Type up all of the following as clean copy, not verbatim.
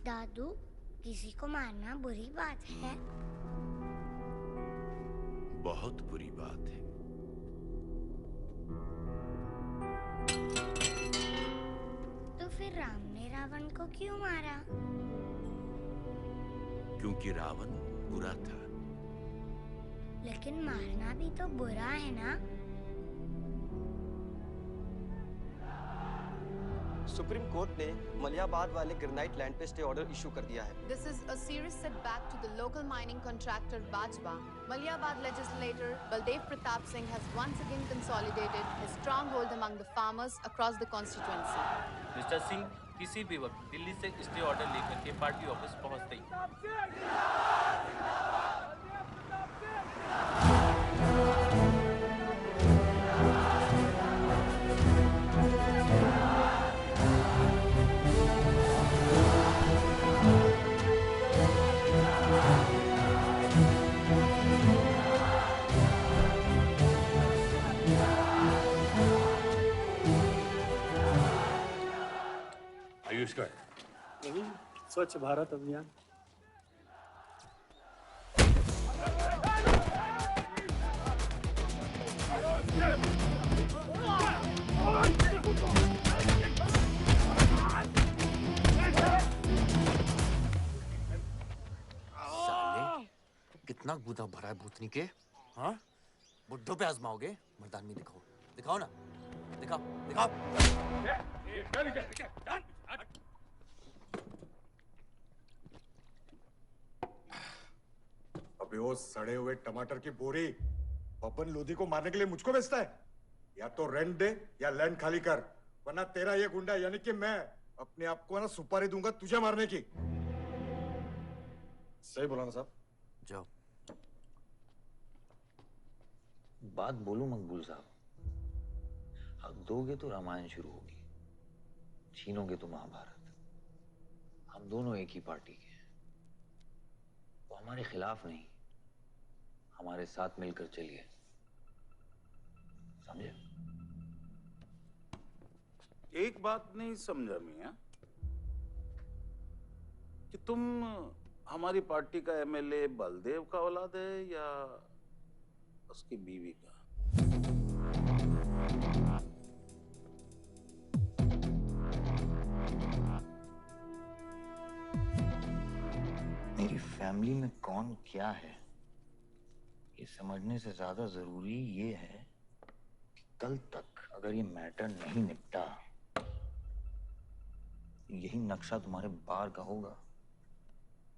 दादू, किसी को मारना बुरी बात है? बहुत बुरी बात है। तो फिर राम ने रावण को क्यों मारा? क्योंकि रावण बुरा था। लेकिन मारना भी तो बुरा है ना? सुप्रीम कोर्ट ने मलियाबाद वाले ग्रेनाइट लैंड पे स्टे ऑर्डर इशू कर दिया है। This is a serious setback to the local mining contractor Bajwa. Maliabad legislator Baldev Pratap Singh has once again consolidated his stronghold among the farmers across the constituency. Mister Singh किसी भी वक्त दिल्ली से stay order लेकर के party office पहुंचते ही आयुष का नहीं, स्वच्छ भारत अभियान। साले कितना गुदा भरा है भूतनी के। हाँ, बुड्ढों पे आजमाओगे? मर्दानगी दिखाओ, दिखाओ ना, दिखाओ दिखाओ। अबे वो सड़े हुए टमाटर की बोरी पवन लोधी को मारने के लिए मुझको बेचता है? या तो रेंट दे या लैंड खाली कर, वरना तेरा ये गुंडा यानी कि मैं अपने आप को ना सुपारी दूंगा तुझे मारने की। सही बोला ना साहब? जाओ। बात बोलूं मकबूल साहब, हक दोगे तो रामायण शुरू होगी, छीनोगे तो महाभारत। हम दोनों एक ही पार्टी के हैं, तो हमारे खिलाफ नहीं, हमारे साथ मिलकर चलिए, समझे? एक बात नहीं समझा मियां कि तुम हमारी पार्टी का एमएलए बलदेव का औलाद है या उसकी बीवी का? मेरी फैमिली में कौन क्या है ये समझने से ज्यादा जरूरी ये है कि कल तक अगर ये मैटर नहीं निपटा, यही नक्शा तुम्हारे बार का होगा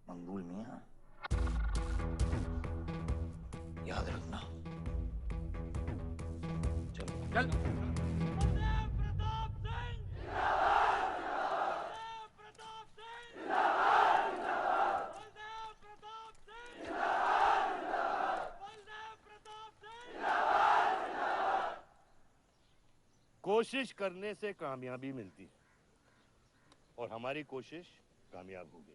मकबूल मियां, याद रखना। चलो चल। कोशिश करने से कामयाबी मिलती है और हमारी कोशिश कामयाब होगी।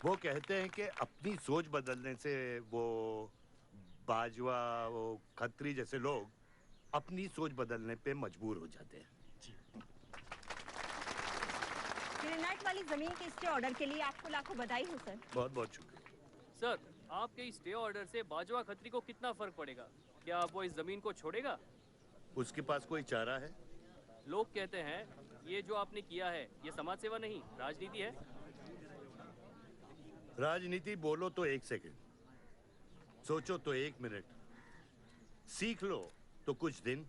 वो कहते हैं कि अपनी सोच बदलने से वो बाजवा, वो खत्री जैसे लोग अपनी सोच बदलने पे मजबूर हो जाते हैं। ग्रेनाइट वाली जमीन के स्टे ऑर्डर के लिए आपको लाखों बधाई हो सर। बहुत बहुत शुक्रिया सर। आपके इस स्टे ऑर्डर से बाजवा खत्री को कितना फर्क पड़ेगा? क्या वो इस जमीन को छोड़ेगा? उसके पास कोई चारा है? लोग कहते हैं ये जो आपने किया है ये समाज सेवा नहीं राजनीति है। राजनीति बोलो तो 1 सेकंड, सोचो तो 1 मिनट, सीख लो तो कुछ दिन,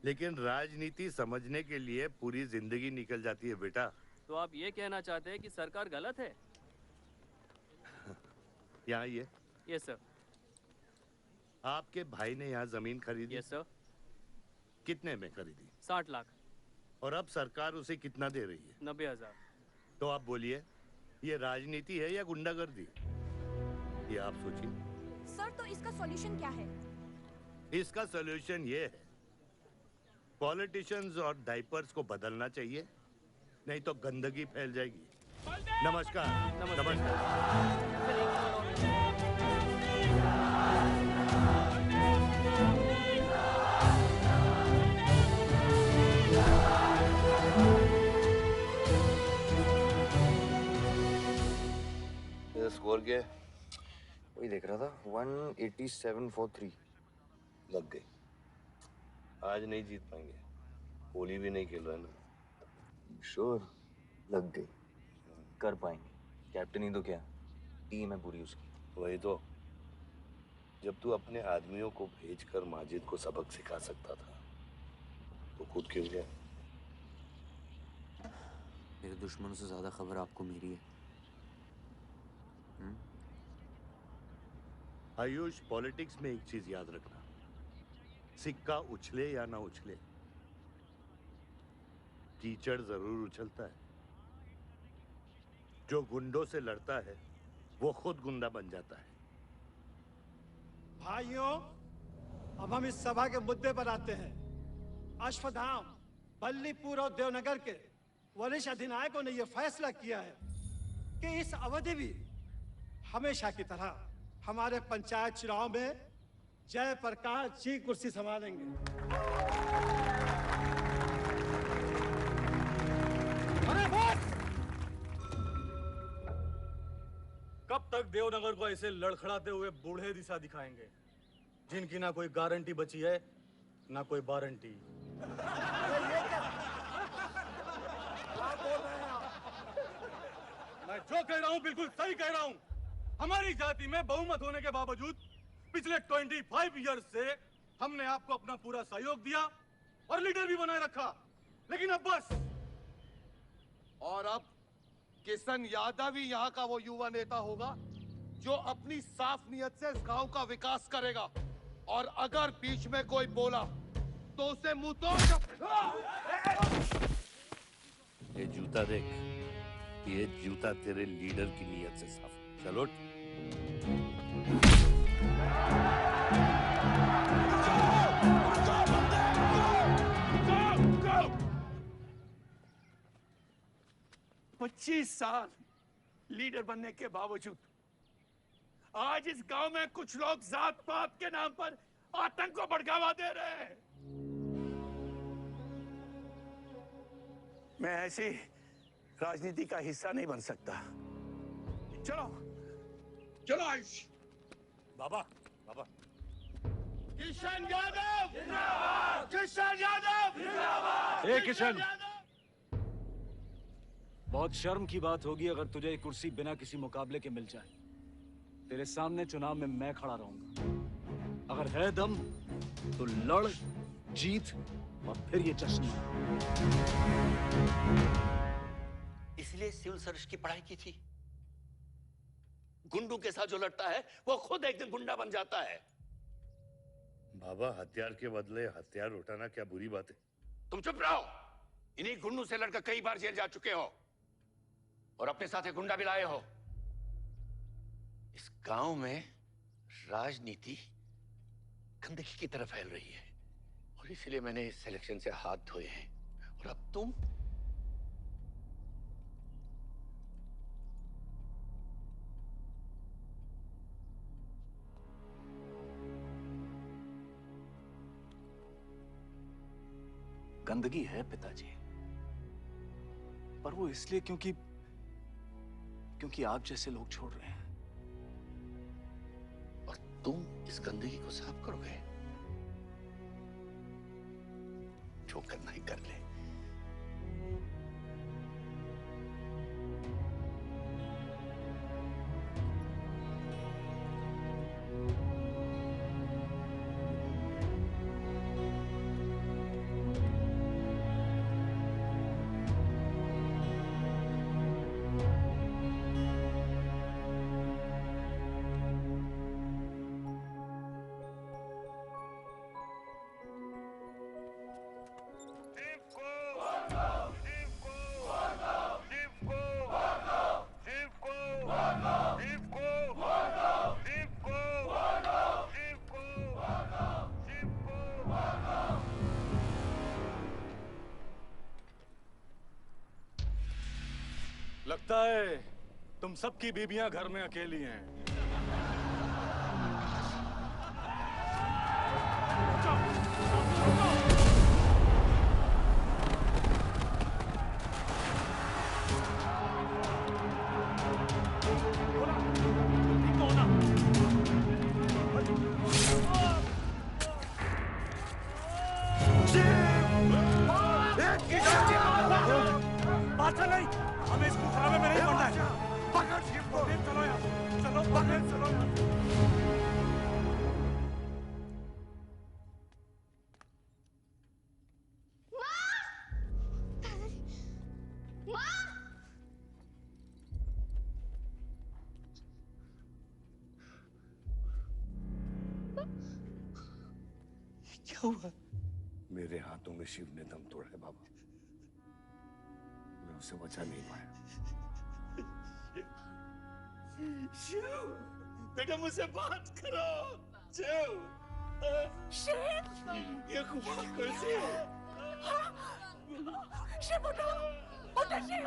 लेकिन राजनीति समझने के लिए पूरी जिंदगी निकल जाती है बेटा। तो आप ये कहना चाहते हैं कि सरकार गलत है? यहाँ ये यस सर। आपके भाई ने यहाँ जमीन खरीदी? Yes sir. कितने में खरीदी? 60 लाख। और अब सरकार उसे कितना दे रही है? 90,000। तो आप बोलिए, ये राजनीति है या गुंडागर्दी? ये आप सोचिए। सर तो इसका सॉल्यूशन क्या है? इसका सॉल्यूशन ये है, पॉलिटिशियंस और डाइपर्स को बदलना चाहिए, नहीं तो गंदगी फैल जाएगी। नमस्कार। नमस्कार। क्या है? वही देख रहा था 18743 लग गई। आज नहीं जीत पाएंगे, होली भी नहीं खेल रहे ना। श्योर लग गई, कर पाएंगे। कैप्टन ही तो क्या, टीम है पूरी उसकी। वही तो, जब तू अपने आदमियों को भेजकर माजिद को सबक सिखा सकता था तो खुद क्यों गया? मेरे दुश्मनों से ज्यादा खबर आपको मेरी है। आयुष, पॉलिटिक्स में एक चीज याद रखना, सिक्का उछले या ना उछले, कीचड़ जरूर उछलता है। जो गुंडों से लड़ता है वो खुद गुंडा बन जाता है। भाइयों, अब हम इस सभा के मुद्दे पर आते हैं। अश्वत्थाम, बल्लीपुर और देवनगर के वरिष्ठ अधिनायकों ने यह फैसला किया है कि इस अवधि भी हमेशा की तरह हमारे पंचायत चुनाव में जयप्रकाश जी कुर्सी संभालेंगे। अरे बस! कब तक देवनगर को ऐसे लड़खड़ाते हुए बूढ़े दिशा दिखाएंगे, जिनकी ना कोई गारंटी बची है ना कोई वारंटी? मैं जो कह रहा हूं बिल्कुल सही कह रहा हूं। हमारी जाति में बहुमत होने के बावजूद पिछले 25 ईयर्स से हमने आपको अपना पूरा सहयोग दिया और लीडर भी बनाए रखा, लेकिन अब बस। और अब किशन यादव ही यहाँ का वो युवा नेता होगा जो अपनी साफ नियत से इस गांव का विकास करेगा। और अगर बीच में कोई बोला तो उसे मुंह तोड़। ये जूता देख, ये जूता तेरे लीडर की नियत से साफ। चलो पच्चीस साल लीडर बनने के बावजूद आज इस गांव में कुछ लोग जात पात के नाम पर आतंक को बढ़ावा दे रहे हैं। मैं ऐसी राजनीति का हिस्सा नहीं बन सकता। चलो चलो आयुष। बाबा, बाबा। किशन यादव जिंदाबाद! किशन यादव जिंदाबाद! ए किशन, बहुत शर्म की बात होगी अगर तुझे एक कुर्सी बिना किसी मुकाबले के मिल जाए। तेरे सामने चुनाव में मैं खड़ा रहूंगा। अगर है दम तो लड़, जीत और फिर ये जश्न। इसलिए सिविल सर्विस की पढ़ाई की थी। गुंडों के साथ जो लड़ता है वो खुद एक दिन गुंडा बन जाता है। बाबा, हथियार के बदले हथियार उठाना क्या बुरी बात है? तुम चुप रहो। इन्हीं गुंडों से लड़कर कई बार जेल जा चुके हो और अपने साथ एक गुंडा भी लाए हो। इस गांव में राजनीति गंदगी की तरफ फैल रही है और इसलिए मैंने इस सिलेक्शन से हाथ धोए हैं। और अब तुम गंदगी है पिताजी, पर वो इसलिए क्योंकि आप जैसे लोग छोड़ रहे हैं। और तुम इस गंदगी को साफ करोगे? जो करना ही कर ले। लगता है तुम सबकी बीबियां घर में अकेली हैं। क्या हुआ? मेरे हाथों में शिव ने दम तोड़ा है बाबा। मैं उसे बचा नहीं पाया। शिव, बेटा मुझसे बात करो। शिव, शिव, ये खुदा कैसे है? शिव उठो, उठो शिव।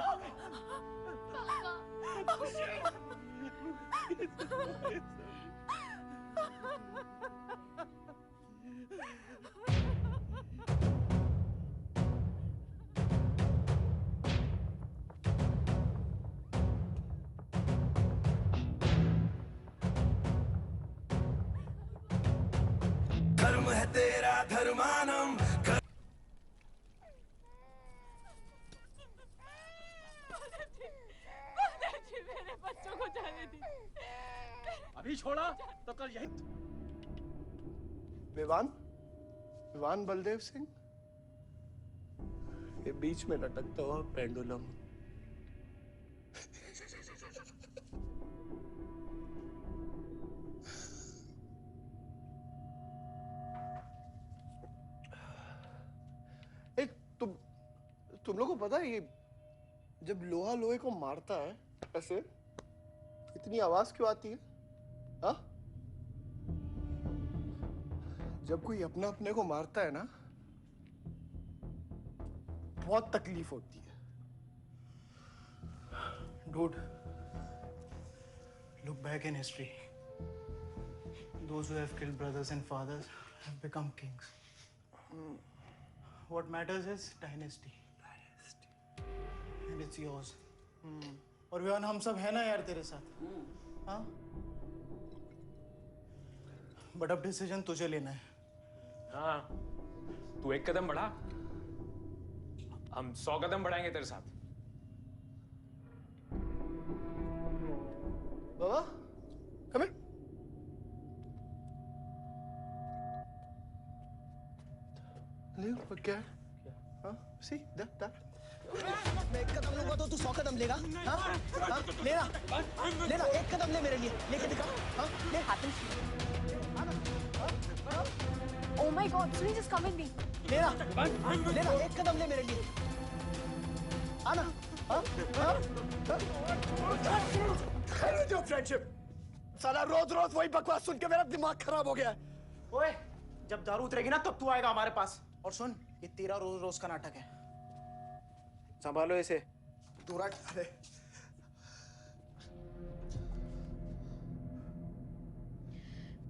धर्म है तेरा धर्मानम। मेरे बच्चों को जाने दी। अभी छोड़ा तो कल यही। विवान बलदेव सिंह, ये बीच में लटकता हुआ पेंडुलम। तुम लोगों को पता है ये जब लोहा लोहे को मारता है ऐसे इतनी आवाज क्यों आती है? हाँ? जब कोई अपना अपने को मारता है ना बहुत तकलीफ होती है। Dude, look back in history. Those who have killed brothers and fathers have become kings. What matters is dynasty. And it's yours. और विवान हम सब है ना यार तेरे साथ। हाँ? But अब डिसीजन तुझे लेना है। हाँ, तू एक कदम बढ़ा, हम 100 कदम बढ़ाएंगे तेरे साथ। बाबा, come here. Leo, क्या है? हाँ, see, that. मैं एक कदम लूंगा तो तू 100 कदम लेगा? हाँ? हाँ? लेना, एक कदम ले मेरे लिए, लेके दिखा। हाँ? ले Oh my God, Sunil just come in me. लेना, एक कदम ले मेरे लिए। आना, हाँ? जो फ्रेंडशिप, साला रोज वही बकवास सुन के मेरा दिमाग खराब हो गया है। ओए, जब दारू उतरेगी ना तब तू आएगा हमारे पास। और सुन, ये तेरा रोज का नाटक है। संभालो इसे। दूरा अरे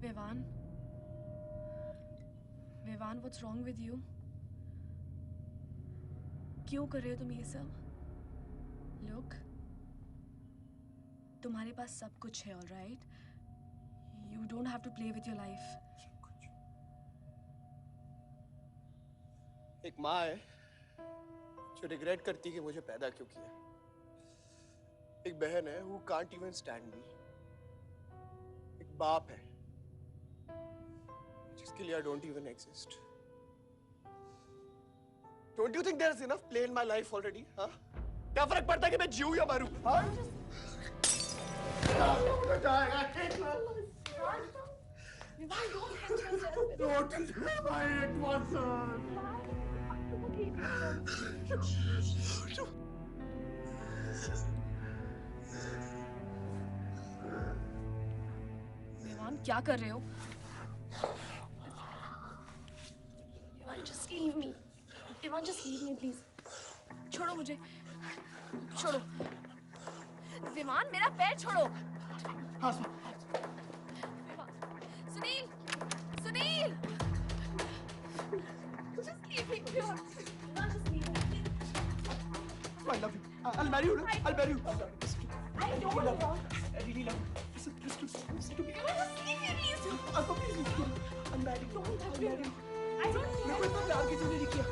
Vivaan, what's wrong with you? क्यों कर रहे हो तुम ये सब? Look, तुम्हारे पास सब कुछ है, all right? You don't have to play with your life. एक माँ है जो रिग्रेट करती कि मुझे पैदा क्यों किया। एक बहन है who can't even stand me. एक बाप है जिसके लिए I don't even exist. Don't you think there is enough play in my life already? हाँ? क्या फर्क पड़ता है कि मैं जीऊँ या मरूँ? हाँ? Don't my विवान, क्या कर रहे हो? Vivaan, just leave me. Vivaan, just leave me, please. छोड़ो मुझे, छोड़ो। विवान, मेरा पैर छोड़ो। हाँ, Sunil, Sunil, just leave me, Vivaan, just leave me. I love you. I'll marry you. I'll marry you. I don't love you. I really love you. Listen to me. Just leave me, please. Please listen to me. I'll marry you. Don't touch me. I'll marry you. I don't मैं कोई इतना प्यार किसी ने नहीं किया।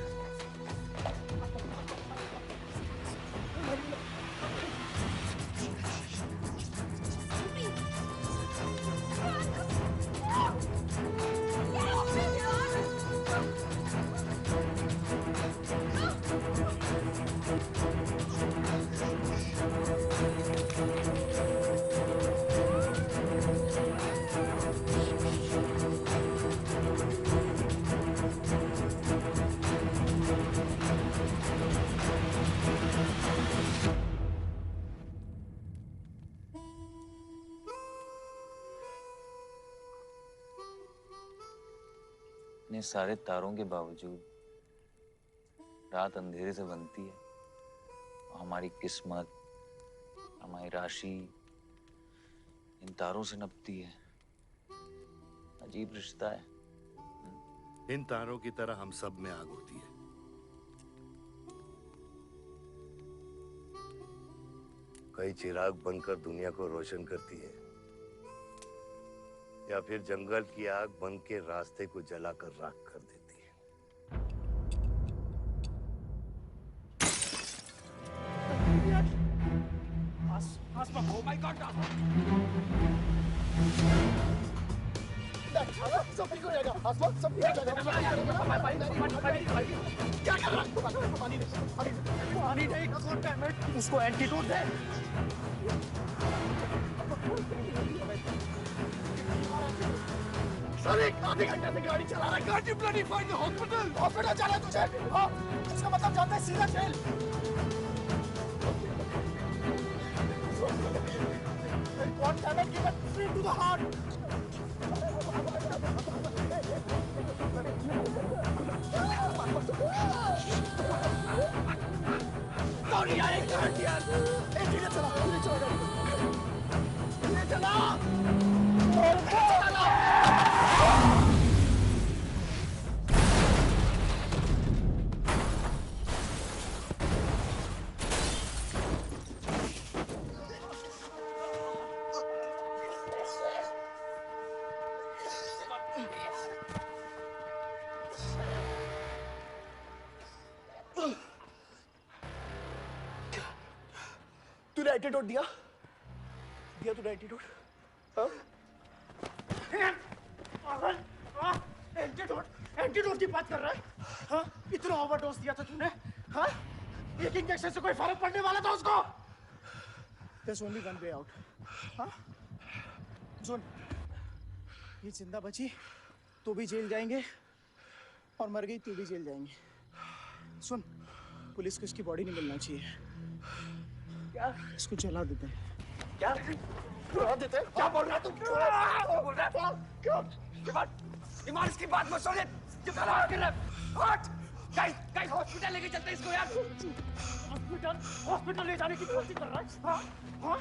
इतने सारे तारों के बावजूद रात अंधेरे से बनती है। हमारी किस्मत, हमारी राशि इन तारों से नपती है। अजीब रिश्ता है। इन तारों की तरह हम सब में आग होती है। कई चिराग बनकर दुनिया को रोशन करती है, या फिर जंगल की आग बन के रास्ते को जलाकर राख कर देती है। Oh my God! सब ठीक हो जाएगा। आसमान सब ठीक हो जाएगा। क्या कर रहा है? पानी नहीं। उसको एंटीडोट दे। सर एक आधे घंटे से गाड़ी चला रहा है। Can't you bloody find the hospital? Hospital जाना है तुझे? हाँ, इसका मतलब जानता है सीधा jail. God damn it, give it straight to the heart. Sorry, I can't hear. Hey, धीरे चला गाड़ी। धीरे चला। तूने एंटीडोट दिया तूने एंटीडोट? हाँ? एंटीडोट की बात कर रहा है? हाँ? इतना ओवरडोज दिया था तूने? हाँ? एक इंजेक्शन से कोई फर्क पड़ने वाला था उसको? There's only one way out. हाँ? सुन, ये जिंदा बची तो भी जेल जाएंगे और मर गई तो भी जेल जाएंगे। सुन, पुलिस को इसकी बॉडी नहीं मिलना चाहिए। क्या? इसको जला देते हैं। क्या? जला देते हैं? क्या बोल रहा है तू? क्या बोल रहा है? क्यों? ईमान इसकी बात मत सुनिए। क्यों कर रहा है? हट! गाइस हॉस्पिटल लेके चलते हैं इसको यार। हॉस्पिटल ले जाने की कोशिश कर रहा है? हाँ? हाँ?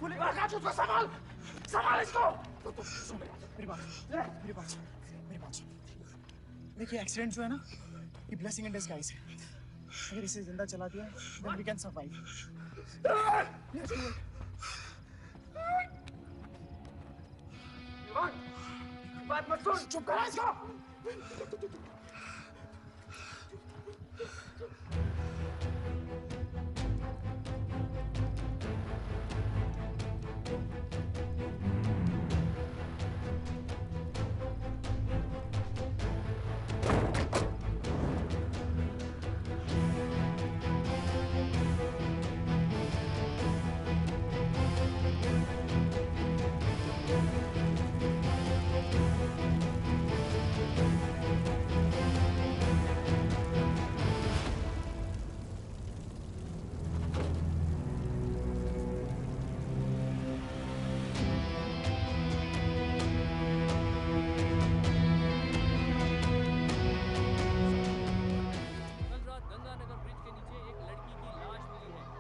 पुलिस का उसको संभाल इसको। सुन मेरी बात। देखिए एक्सीडेंट जो है ना, ये ब्लेसिंग इन डिस्गाइज है। अगर इसे जिंदा चला दिया, then we can survive. बात मत सुन। चुप करा इसको।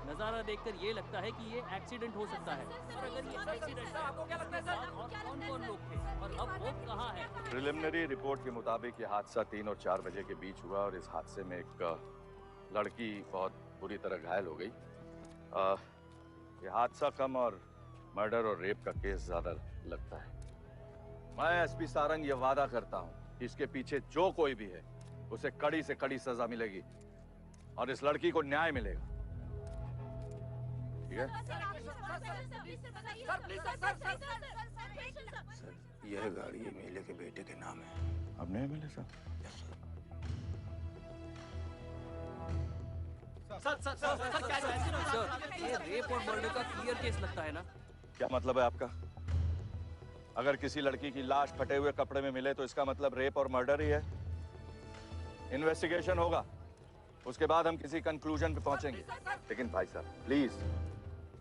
नजारा देखकर ये लगता है कि ये एक्सीडेंट हो सकता है। और अगर ये एक्सीडेंट है, आपको क्या लगता है सर? और कौन-कौन लोग थे और अब वो कहाँ है? प्रिलिमिनरी रिपोर्ट के मुताबिक ये हादसा 3 और 4 बजे के बीच हुआ और इस हादसे में एक लड़की बहुत बुरी तरह घायल हो गई। ये हादसा कम और मर्डर और रेप का केस ज्यादा लगता है। मैं एसपी सारंग ये वादा करता हूँ कि इसके पीछे जो कोई भी है उसे कड़ी से कड़ी सजा मिलेगी और इस लड़की को न्याय मिलेगा। ठीक है? सर, यह गाड़ी एमएलए के बेटे के नाम है। अपने एमएलए साहब? सर, ये रेप और मर्डर का क्लियर केस लगता है ना? क्या मतलब है आपका? अगर किसी लड़की की लाश फटे हुए कपड़े में मिले तो इसका मतलब रेप और मर्डर ही है। इन्वेस्टिगेशन होगा, उसके बाद हम किसी कंक्लूजन पे पहुंचेंगे। लेकिन भाई साहब प्लीज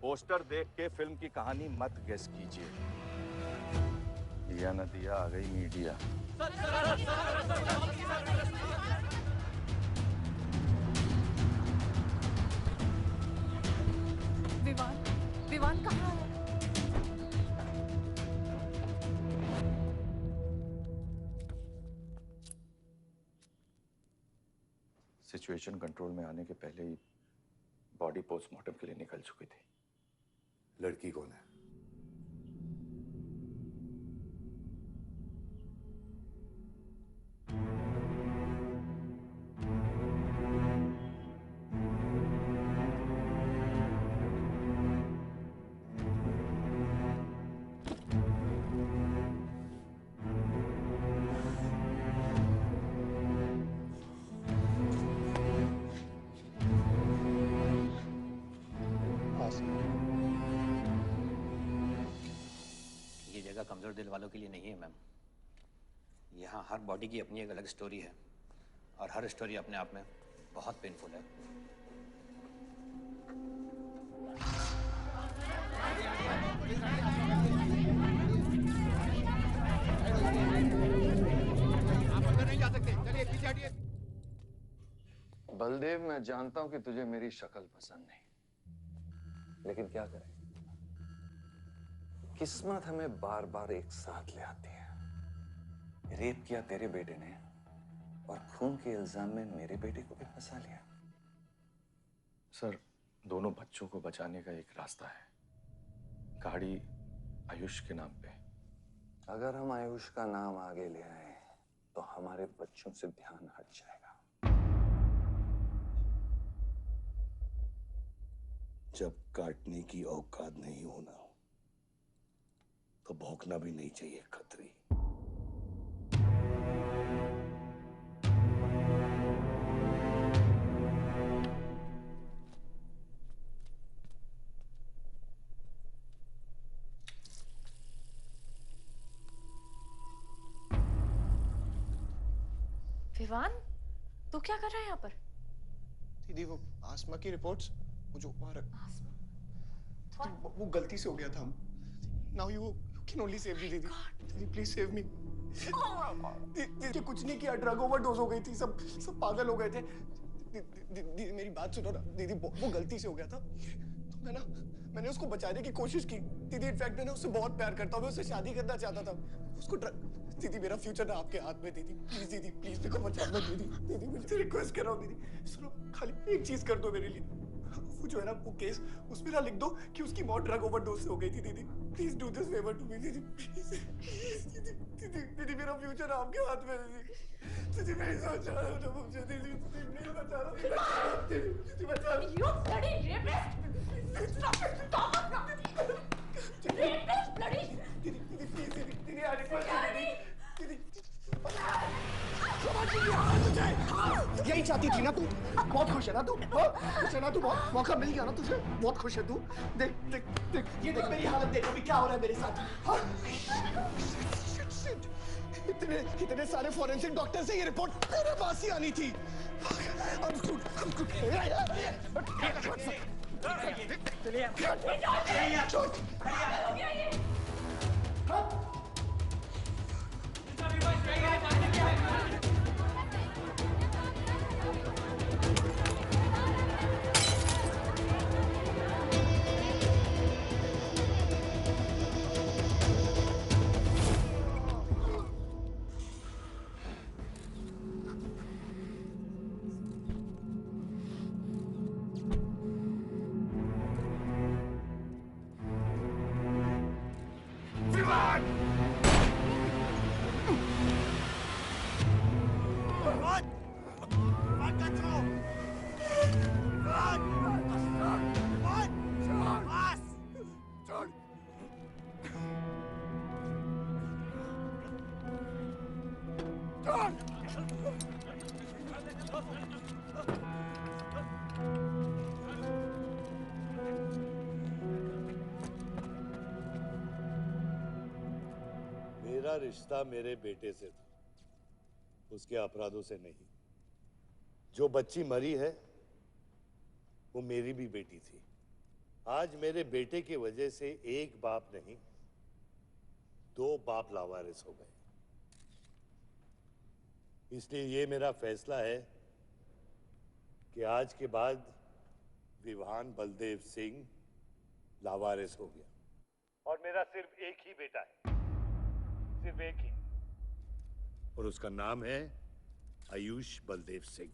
पोस्टर देख के फिल्म की कहानी मत गेस कीजिए। दिया न दिया, आ गई मीडिया। विवान, विवान कहाँ है? सिचुएशन कंट्रोल में आने के पहले ही बॉडी पोस्टमार्टम के लिए निकल चुकी थी। लड़की कौन है? ये जगह कमजोर दिल वालों के लिए नहीं है मैम। यहाँ हर बॉडी की अपनी एक अलग स्टोरी है और हर स्टोरी अपने आप में बहुत पेनफुल है। आप अंदर नहीं जा सकते, चलिए पीछे हटिए। बलदेव, मैं जानता हूं कि तुझे मेरी शक्ल पसंद नहीं, लेकिन क्या करें, किस्मत हमें बार बार एक साथ ले आती है। रेप किया तेरे बेटे ने और खून के इल्जाम में मेरे बेटे को भी फंसा लिया। सर, दोनों बच्चों को बचाने का एक रास्ता है, गाड़ी आयुष के नाम पे। अगर हम आयुष का नाम आगे ले आए तो हमारे बच्चों से ध्यान हट जाएगा। जब काटने की औकात नहीं होना तो भौंकना भी नहीं चाहिए खतरी। विवान, तू क्या कर रहा है यहाँ पर? दीदी वो आसमा की रिपोर्ट्स, वो जो वहाँ वो गलती से हो गया था। Now you can only save me, दीदी। दीदी प्लीज सेव मी। दीदी कुछ नहीं किया, ड्रग ओवरडोज हो गई थी, सब पागल हो गए थे। दीदी मेरी बात सुनो ना, दीदी वो गलती से हो गया था। तो मैंने उसको बचाने की कोशिश की। दीदी इनफैक्ट मैं उससे बहुत प्यार करता हूँ, मैं उससे शादी करना चाहता था। उसको दीदी मेरा फ्यूचर ना आपके हाथ में। दीदी प्लीज देखो बचाना। दीदी मुझे रिक्वेस्ट कर रहा हूँ दीदी, सुनो खाली एक चीज कर दो मेरे लिए। वो जो है ना वो केस, उसमें ना लिख दो कि उसकी मौत ड्रग ओवरडोज से हो गई थी। दीदी please do this favour to me. दीदी दीदी मेरा फ्यूचर आपके हाथ में। दीदी मेरी सोच रहा है मुझे। दीदी प्लीज बचा लो। दीदी बचा लो। You bloody rapist! Stop it! Stop it! Rapist, bloody! दीदी प्लीज दीदी आई रिक्वेस्ट दीदी। यही चाहती थी ना तू? बहुत खुश है ना तू? खुश है ना तू? बहुत मौका मिल गया ना तुझे? बहुत खुश है तू? देख देख देख, ये देख मेरी हालत, देख अभी क्या हो रहा है मेरे साथ। इतने सारे फॉरेंसिक डॉक्टर से ये रिपोर्ट मेरे पास ही आनी थी। मेरा रिश्ता मेरे बेटे से था, उसके अपराधों से नहीं। जो बच्ची मरी है वो मेरी भी बेटी थी। आज मेरे बेटे की वजह से एक बाप नहीं 2 बाप लावारिस हो गए। इसलिए ये मेरा फैसला है कि आज के बाद विवान बलदेव सिंह लावारिस हो गया और मेरा सिर्फ एक ही बेटा है, सिर्फ एक ही, और उसका नाम है आयुष बलदेव सिंह।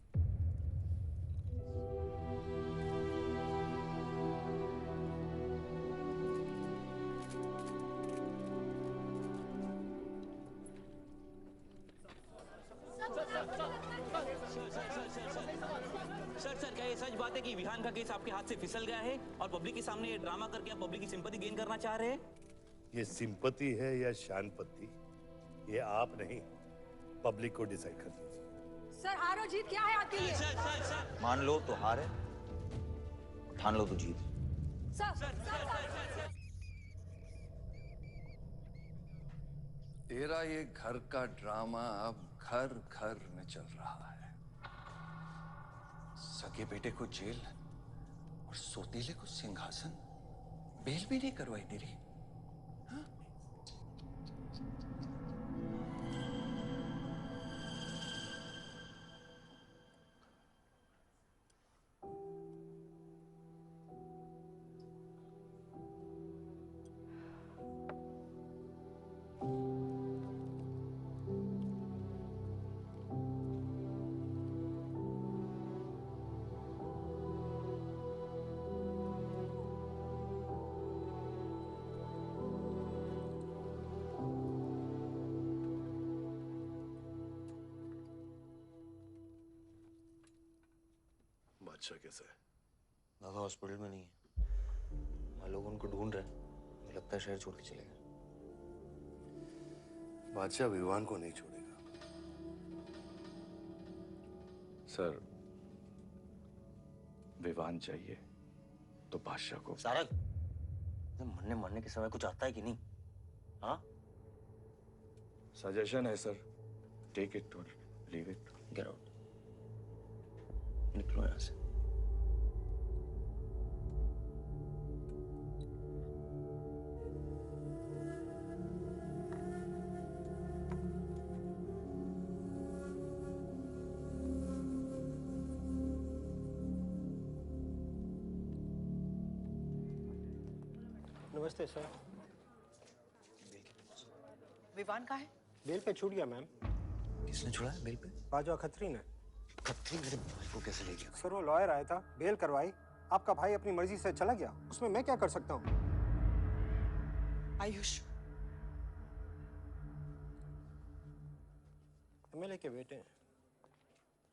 सर क्या ये सच बात है कि विहान का केस आपके हाथ से फिसल गया है और पब्लिक के सामने ये ड्रामा करके आप पब्लिक की सिंपैथी गेन करना चाह रहे हैं? ये सिंपैथी है या शानपत्ती, ये आप नहीं, पब्लिक को डिसाइड कर दीजिए। सर हार और जीत क्या है आपके लिए? मान लो तो हार है, ठान लो तो जीत। तेरा ये घर का ड्रामा अब घर घर में चल रहा है। सगे बेटे को जेल और सोतीले को सिंहासन, बेल भी नहीं करवाई तेरी। बादशाह कैसा है? बाबा हॉस्पिटल में नहीं है, वहाँ लोग उनको ढूंढ रहे हैं, मुझे लगता है शहर छोड़ के चले गए। बादशाह विवान को नहीं छोड़ेगा। सर, विवान चाहिए तो बादशाह को। सारंग, मरने के समय कुछ आता है कि नहीं? हाँ? सजेशन है सर, टेक इट और लीव इट। गेट आउट, निकलो यहाँ से। नमस्ते सर। विवान कहाँ है? बेल पे छूट गया मैम। किसने छुड़ा है बेल पे? बाजवा खत्री ने। खत्री मेरे भाई को कैसे ले गया? सर वो लॉयर आया था, बेल करवाई, आपका भाई अपनी मर्जी से चला गया, उसमें मैं क्या कर सकता हूँ? आयुष एमएलए के बेटे हैं,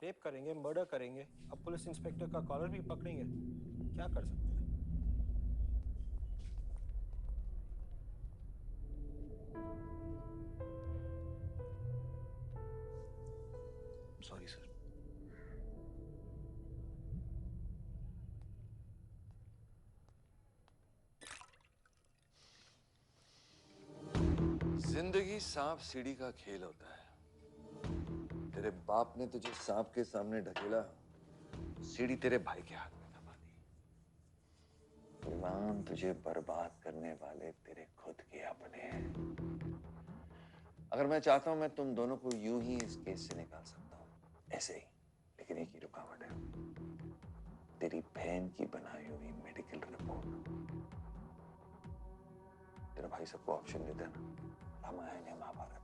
रेप करेंगे, मर्डर करेंगे, अब पुलिस इंस्पेक्टर का कॉलर भी पकड़ेंगे, क्या कर सकते हैं? Sorry sir. जिंदगी सांप सीढ़ी का खेल होता है। तेरे बाप ने तुझे सांप के सामने ढकेला, सीढ़ी तेरे भाई के हाथ में दबा दी। विवान तुझे बर्बाद करने वाले तेरे खुद के अपने हैं। अगर मैं चाहता हूं मैं तुम दोनों को यूं ही इस केस से निकाल सकता हूं, ऐसे ही, लेकिन एक ही रुकावट है, तेरी बहन की बनाई हुई मेडिकल रिपोर्ट। तेरा भाई सबको ऑप्शन देता है ना, रामायण या महाभारत।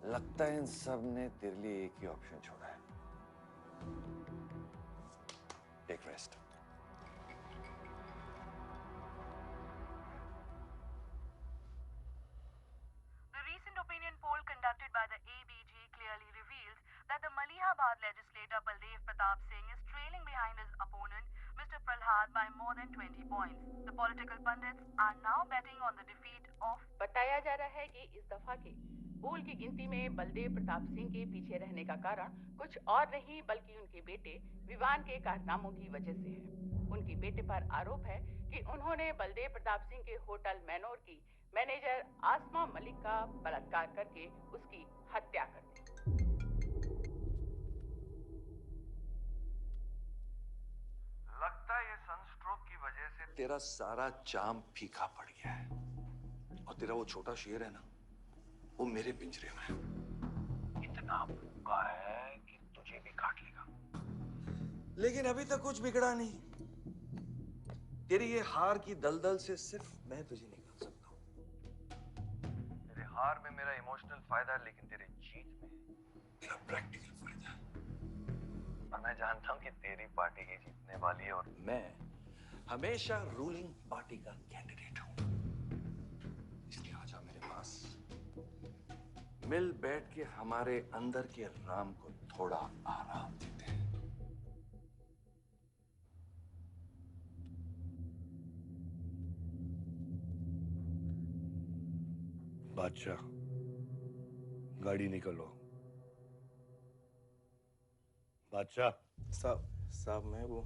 लगता है इन सब ने तेरे लिए एक ही ऑप्शन छोड़ा है, take rest. The recent opinion poll conducted by the ABG clearly reveals that the Malihabad legislator Baldev Pratap Singh is trailing behind his opponent, Mr. Prahlad, by more than 20 points. The political pundits are now betting on the defeat of. बताया जा रहा है कि इस दफा के पोल की गिनती में बलदेव प्रताप सिंह के पीछे रहने का कारण कुछ और नहीं बल्कि उनके बेटे विवान के कारनामों की वजह से है। उनके बेटे पर आरोप है कि उन्होंने बलदेव प्रताप सिंह के होटल मैनोर की मैनेजर आसमा मलिक का बलात्कार करके उसकी हत्या कर दी। लगता है ये सनस्ट्रोक की वजह से तेरा सारा चाम फीका पड़ गया है और तेरा वो छोटा शेर है ना, वो मेरे पिंजरे में है। इतना भूखा है कि तुझे भी काट लेगा। लेकिन अभी तक कुछ बिगड़ा नहीं। तेरी ये हार की दलदल से सिर्फ मैं तुझे निकाल सकता हूँ। तेरे हार में मेरा इमोशनल फायदा है, लेकिन तेरे जीत में मेरा प्रैक्टिकल फायदा है। और मैं जानता हूँ कि तेरी पार्टी ही जीतने वाली है, और मैं हमेशा रूलिंग पार्टी का कैंडिडेट हूँ। इसलिए आजा मेरे पास, मिल बैठ के हमारे अंदर के राम को थोड़ा आराम देते हैं। बादशाह, गाड़ी निकलो। बादशाह साहब मैं वो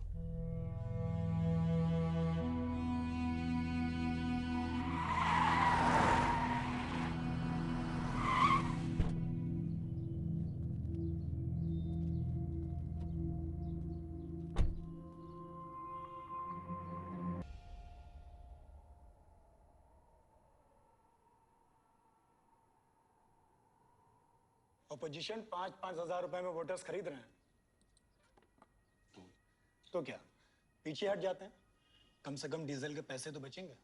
अपोजिशन 5-5 हजार रुपए में वोटर्स खरीद रहे हैं, तो क्या पीछे हट जाते हैं? कम से कम डीजल के पैसे तो बचेंगे।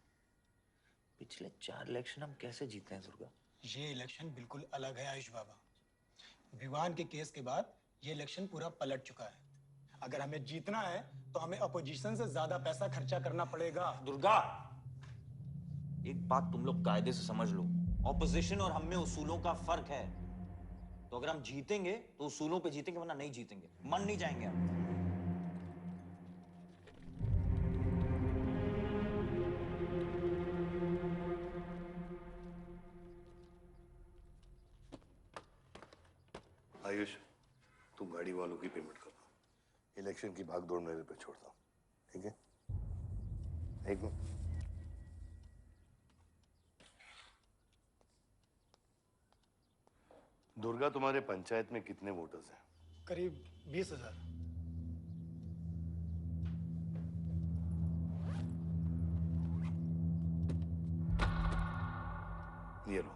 पिछले 4 इलेक्शन हम कैसे जीते हैं दुर्गा? ये इलेक्शन बिल्कुल अलग है आयुष बाबा। विवान के केस के बाद ये इलेक्शन पूरा पलट चुका है। अगर हमें जीतना है तो हमें अपोजिशन से ज्यादा पैसा खर्चा करना पड़ेगा। दुर्गा, एक बात तुम लोग कायदे से समझ लो, ऑपोजिशन और हम में उसूलों का फर्क है। तो अगर हम जीतेंगे तो उसूलों पे जीतेंगे, वरना नहीं जीतेंगे, मन नहीं जाएंगे हम। आयुष, तू गाड़ी वालों की पेमेंट कर दो। इलेक्शन की भाग दौड़ मेरे पे छोड़ दो, ठीक है? एक मिनट। दुर्गा, तुम्हारे पंचायत में कितने वोटर्स हैं? करीब 20,000। ये लो।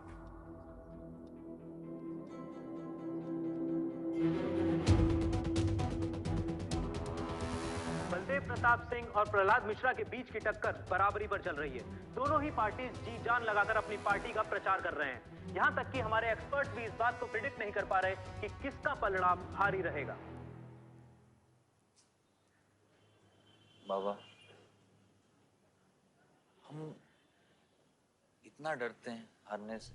बलदेव प्रताप सिंह और प्रहलाद मिश्रा के बीच की टक्कर बराबरी पर चल रही है। दोनों ही पार्टी जी जान लगाकर अपनी पार्टी का प्रचार कर रहे हैं। यहां तक कि हमारे एक्सपर्ट भी इस बात को प्रिडिक्ट नहीं कर पा रहे कि किसका पलड़ा भारी रहेगा। बाबा, हम इतना डरते हैं हारने से।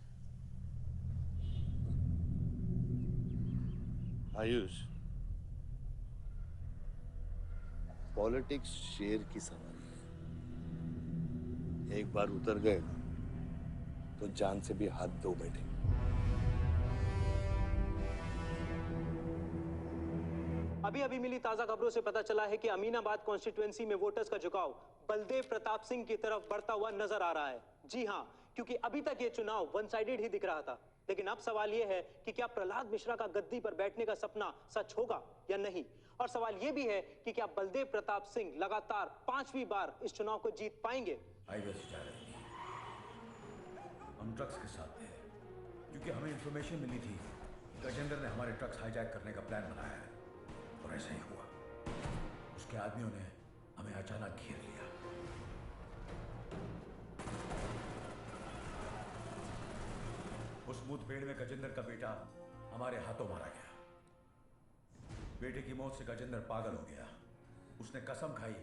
आयुष, पॉलिटिक्स शेर की सवारी है। एक बार उतर गए तो जान से भी हाथ धो बैठे। अभी अभी मिली ताजा खबरों से पता चला है कि अमीनाबाद कॉन्स्टिट्यूएंसी में वोटर्स का झुकाव बलदेव प्रताप सिंह की तरफ बढ़ता हुआ नजर आ रहा है। जी हां, क्योंकि अभी तक ये चुनाव वन साइडेड ही दिख रहा था। लेकिन अब सवाल यह है कि क्या प्रहलाद मिश्रा का गद्दी पर बैठने का सपना सच होगा या नहीं। और सवाल यह भी है कि क्या बलदेव प्रताप सिंह लगातार 5वीं बार इस चुनाव को जीत पाएंगे। हाईवे से जा रहे थे, हम ट्रक्स के साथ थे, क्योंकि हमें इंफॉर्मेशन मिली थी गजेंद्र ने हमारे ट्रक्स हाईजैक करने का प्लान बनाया है। और ऐसा ही हुआ। उसके आदमियों ने हमें अचानक घेर लिया। उस मुठभेड़ में गजेंद्र का बेटा हमारे हाथों मारा गया। बेटे की मौत से गजेंद्र पागल हो गया। उसने कसम खाई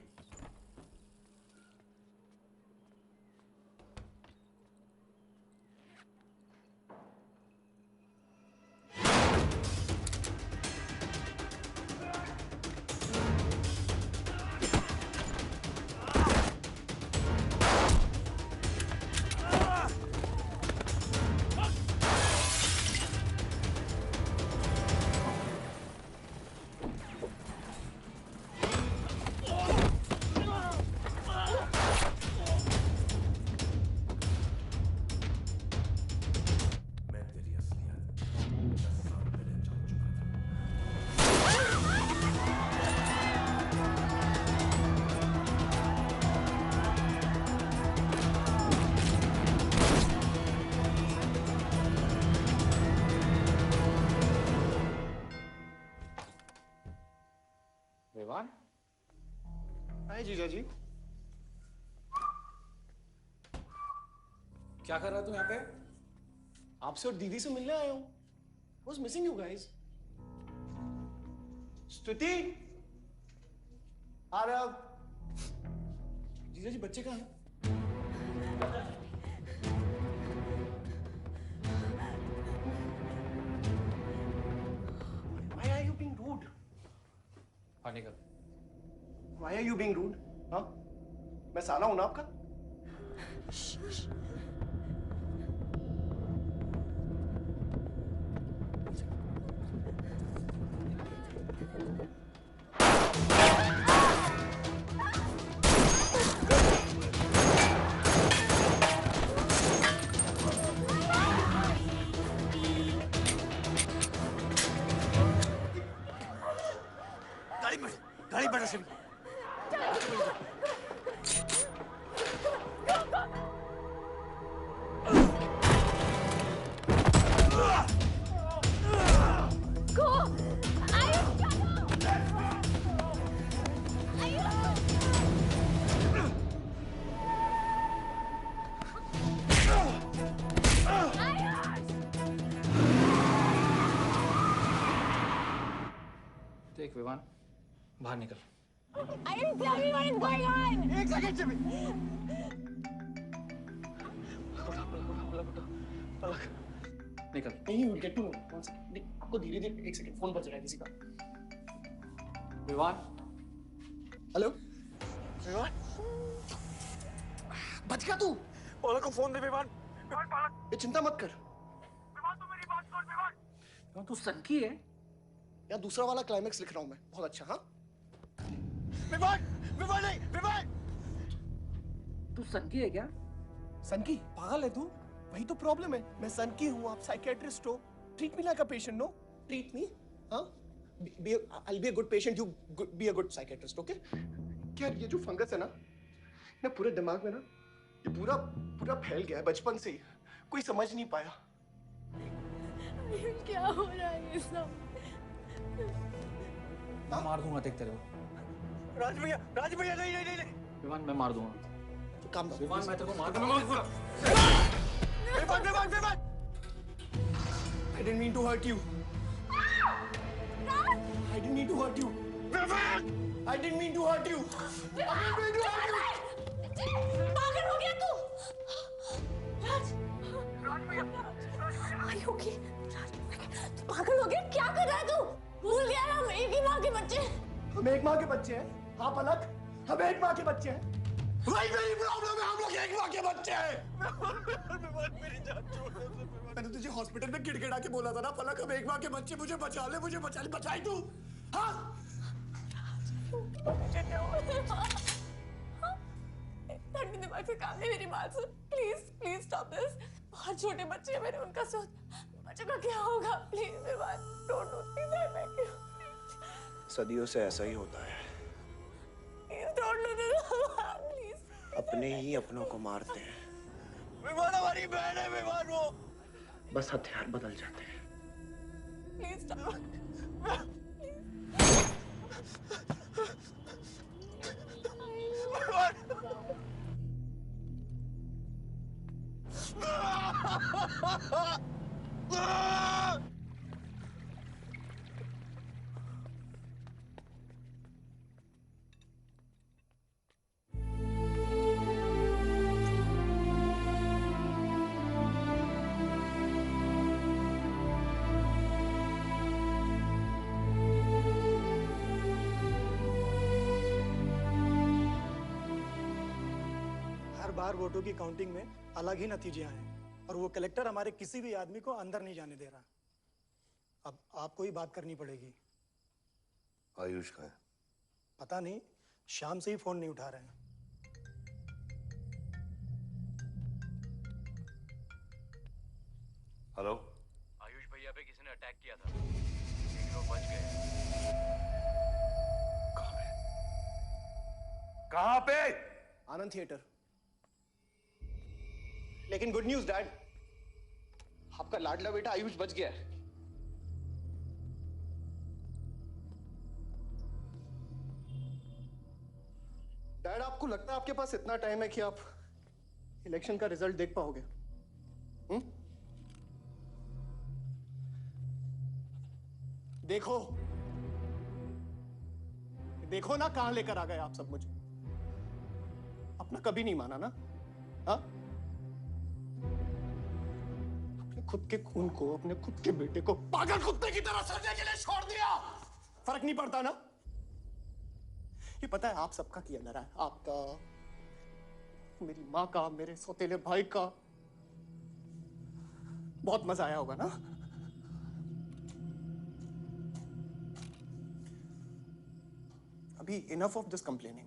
विवान? हाय जीजा जी। क्या कर रहा तू यहाँ पे? आपसे और दीदी से मिलने आया हूँ। Was missing you guys. स्तुति, आरव, जीजा जी बच्चे कहाँ हैं? Why are you being rude? हाँ निकल। Why are you being rude? हाँ? मैं साला हूँ ना आपका? गाड़ी बढ़ा सभी। देख विवान, बाहर निकल। Ayush, tell me what is going on. एक सेकंड से भी। निकल। नहीं, we'll get to know. One second. आपको धीरे-धीरे एक सेकंड फोन बज रहा है किसी का। विवान। हेलो। विवान। बच गया तू। पालक को फोन दे विवान। विवान पालक। ये चिंता मत कर। विवान तू मेरी बात सुन विवान। तू सनकी है? या दूसरा वाला क्लाइमेक्स लिख रहा हूँ मैं। बहुत अच्छा, हाँ? विवान, विवान नहीं, विवान। तू सनकी है क्या? सनकी? पागल है तू? वही तो प्रॉब्लम है। मैं सनकी हूँ, आप साइकियाट्रिस्ट हो। Treat me like a patient, no? Treat me, हाँ? I'll be a good patient, you be a good psychiatrist, okay? क्या ये जो फंगस है ना पूरे दिमाग में ना, ये पूरा फैल गया है बचपन से ही। कोई समझ नहीं पाया। क्या हो रहा है ये सब? मैं मार दूंगा देख तेरे को। राज भैया नहीं। विवान मैं मार दूंगा। काम दो। विवान मैं तेरे को मार दूंगा। Vivaan. I didn't mean to hurt you. I didn't mean to hurt you. I didn't mean to hurt you. पागल हो गया तू? राज भैया। Are you okay? तू पागल हो गया? क्या कर रहा है तू? भूल गया ना हम एक ही माँ के बच्चे। हम एक माँ के बच्चे हैं। हाँ पलक, हम एक माँ के बच्चे हैं। वही मेरी प्रॉब्लम है, हम लोग एक माँ के बच्चे हैं। मेरी जान छोड़ दे। मैंने तुझे हॉस्पिटल में गिड़गिड़ा के बोला था ना पलक, हम एक माँ के बच्चे, मुझे बचा ले, बचाई तू। हाँ? ठंडे दिमाग से काम नहीं, मेरी बात सुन प्लीज स्टॉप दिस। बहुत छोटे बच्चे हैं मेरे, उनका सोच बच्चों का क्या होगा? Please Vivaan, don't do this, I beg you. सदियों से ऐसा ही होता है। Don't do this please. अपने ही अपनों को मारते हैं। विवान हमारी बहन है विवान, वो बस हथियार बदल जाते हैं। Please stop. बार वोटों की काउंटिंग में अलग ही नतीजे आए और वो कलेक्टर हमारे किसी भी आदमी को अंदर नहीं जाने दे रहा। अब आपको ही बात करनी पड़ेगी। आयुष का है? पता नहीं, शाम से ही फोन नहीं उठा रहे हैं। हेलो, आयुष भैया पे किसी ने अटैक किया था, लेकिन वो बच गए। कहाँ पे? आनंद थिएटर। लेकिन गुड न्यूज डैड, आपका लाडला बेटा आयुष बच गया है। आपको लगता है आपके पास इतना टाइम है कि आप इलेक्शन का रिजल्ट देख पाओगे? देखो देखो ना, कहां लेकर आ गए आप सब मुझे। अपना कभी नहीं माना ना? हाँ, अपने खुद के खून को, अपने खुद के बेटे को पागल कुत्ते की तरह सड़ने के लिए छोड़ दिया। फर्क नहीं पड़ता ना? ये पता है आप सबका किया ना रहा है, आपका, मेरी माँ का, मेरे सौतेले भाई का। बहुत मजा आया होगा ना? अभी इनफ ऑफ दिस कंप्लेनिंग।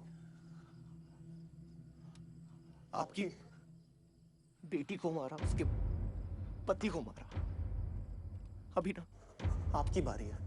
आपकी बेटी को मारा, उसके पति को मारा, अभी ना आपकी बारी है।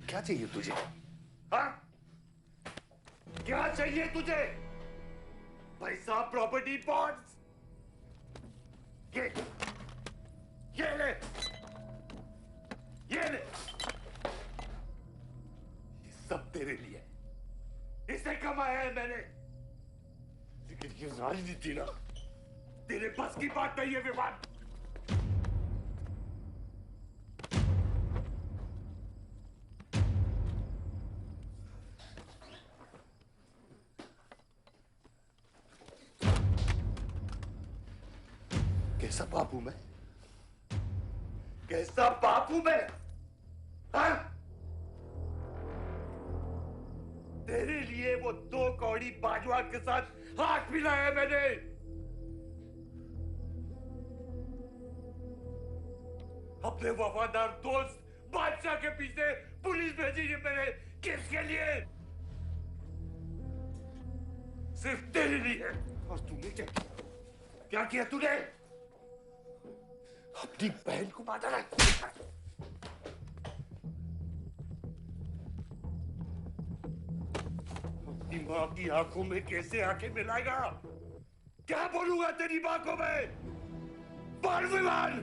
क्या चाहिए तुझे? हाँ? क्या चाहिए तुझे? पैसा, प्रॉपर्टी, बॉन्ड्स? ये ले, ये ले। ये सब तेरे लिए, इसे कमाया है मैंने। लेकिन ये राजनीति ना, तेरे बस की बात नहीं है विवाद। कैसा बाप हूं मैं? कैसा बाप हूं मैं? हाँ? तेरे लिए वो 2 कौड़ी बाजवा के साथ हाथ मिलाया मैंने। अपने वफादार दोस्त बादशाह के पीछे पुलिस भेजी है मैंने। किसके लिए? सिर्फ तेरे लिए। और तूने क्या किया तूने? अपनी बहन को मारा है। अपनी मां की आंखों में कैसे आंखें मिलाएगा? क्या बोलूंगा तेरी मां को मैं? बोल विमान।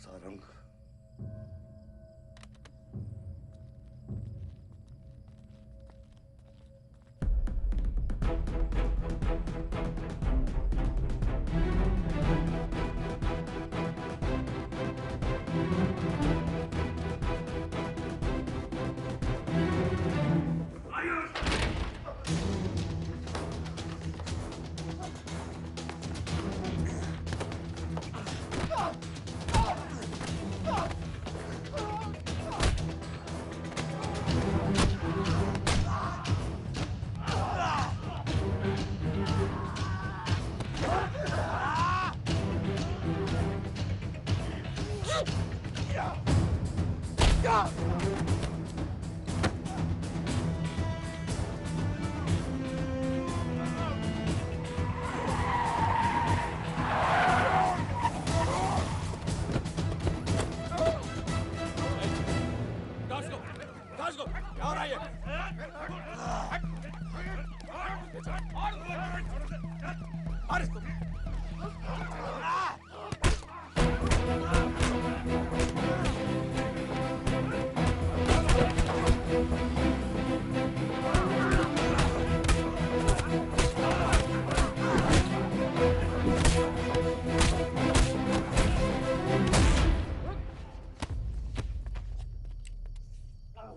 सारंग,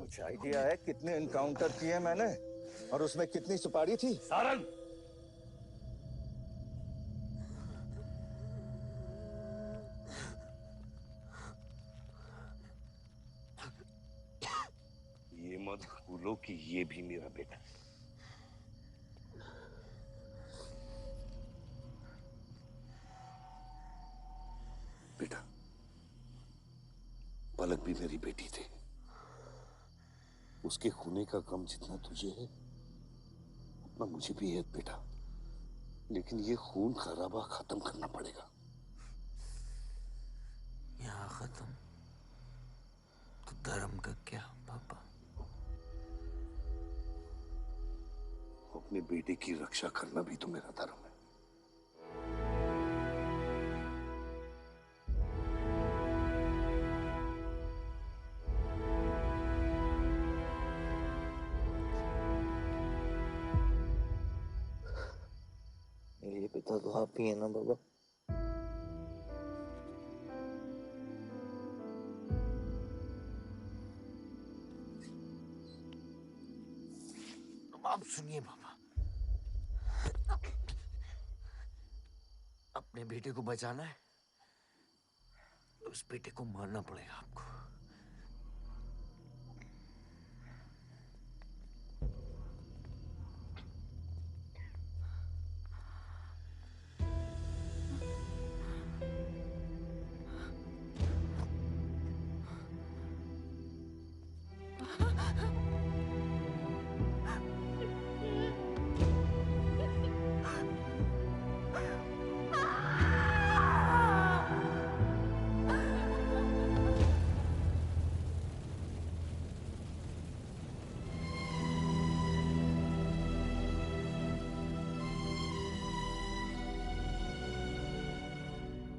कुछ आइडिया है कितने इनकाउंटर किए मैंने और उसमें कितनी सुपारी थी? सारंग, मत भूलो कि ये भी मेरा बेटा है। बेटा, पलक भी मेरी बेटी थी। उसके खोने का गम जितना तुझे है उतना मुझे भी है बेटा, लेकिन ये खून खराबा खत्म करना पड़ेगा। यहाँ खत्म तो धर्म का क्या पापा? अपने बेटे की रक्षा करना भी तो मेरा धर्म है। मेरे पिता तो आप ही है ना बाबा? अब आप सुनिए बाबा, अपने बेटे को बचाना है तो उस बेटे को मारना पड़ेगा आपको।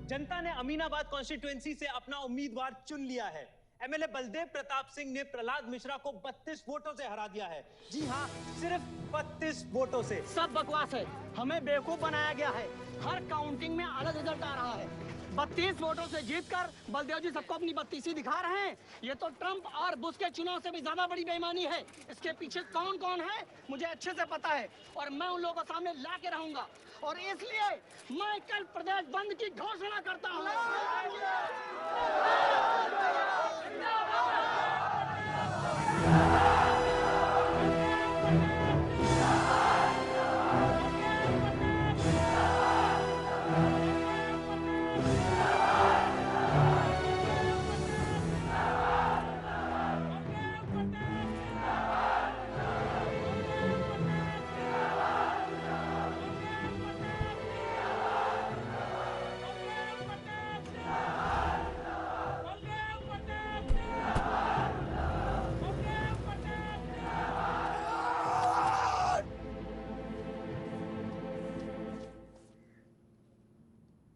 जनता ने अमीनाबाद कॉन्स्टिट्यूएंसी से अपना उम्मीदवार चुन लिया है। एमएलए बलदेव प्रताप सिंह ने प्रहलाद मिश्रा को 32 वोटों से हरा दिया है। जी हाँ, सिर्फ 32 वोटों से। सब बकवास है, हमें बेवकूफ बनाया गया है। हर काउंटिंग में अलग रिजल्ट आ रहा है। 32 वोटों से जीतकर बलदेव जी सबको अपनी बत्तीसी दिखा रहे हैं। ये तो ट्रंप और बुश के चुनाव से भी ज्यादा बड़ी बेईमानी है। इसके पीछे कौन कौन है मुझे अच्छे से पता है और मैं उन लोगों को सामने ला के रहूंगा और इसलिए मैं कल प्रदेश बंद की घोषणा करता हूँ।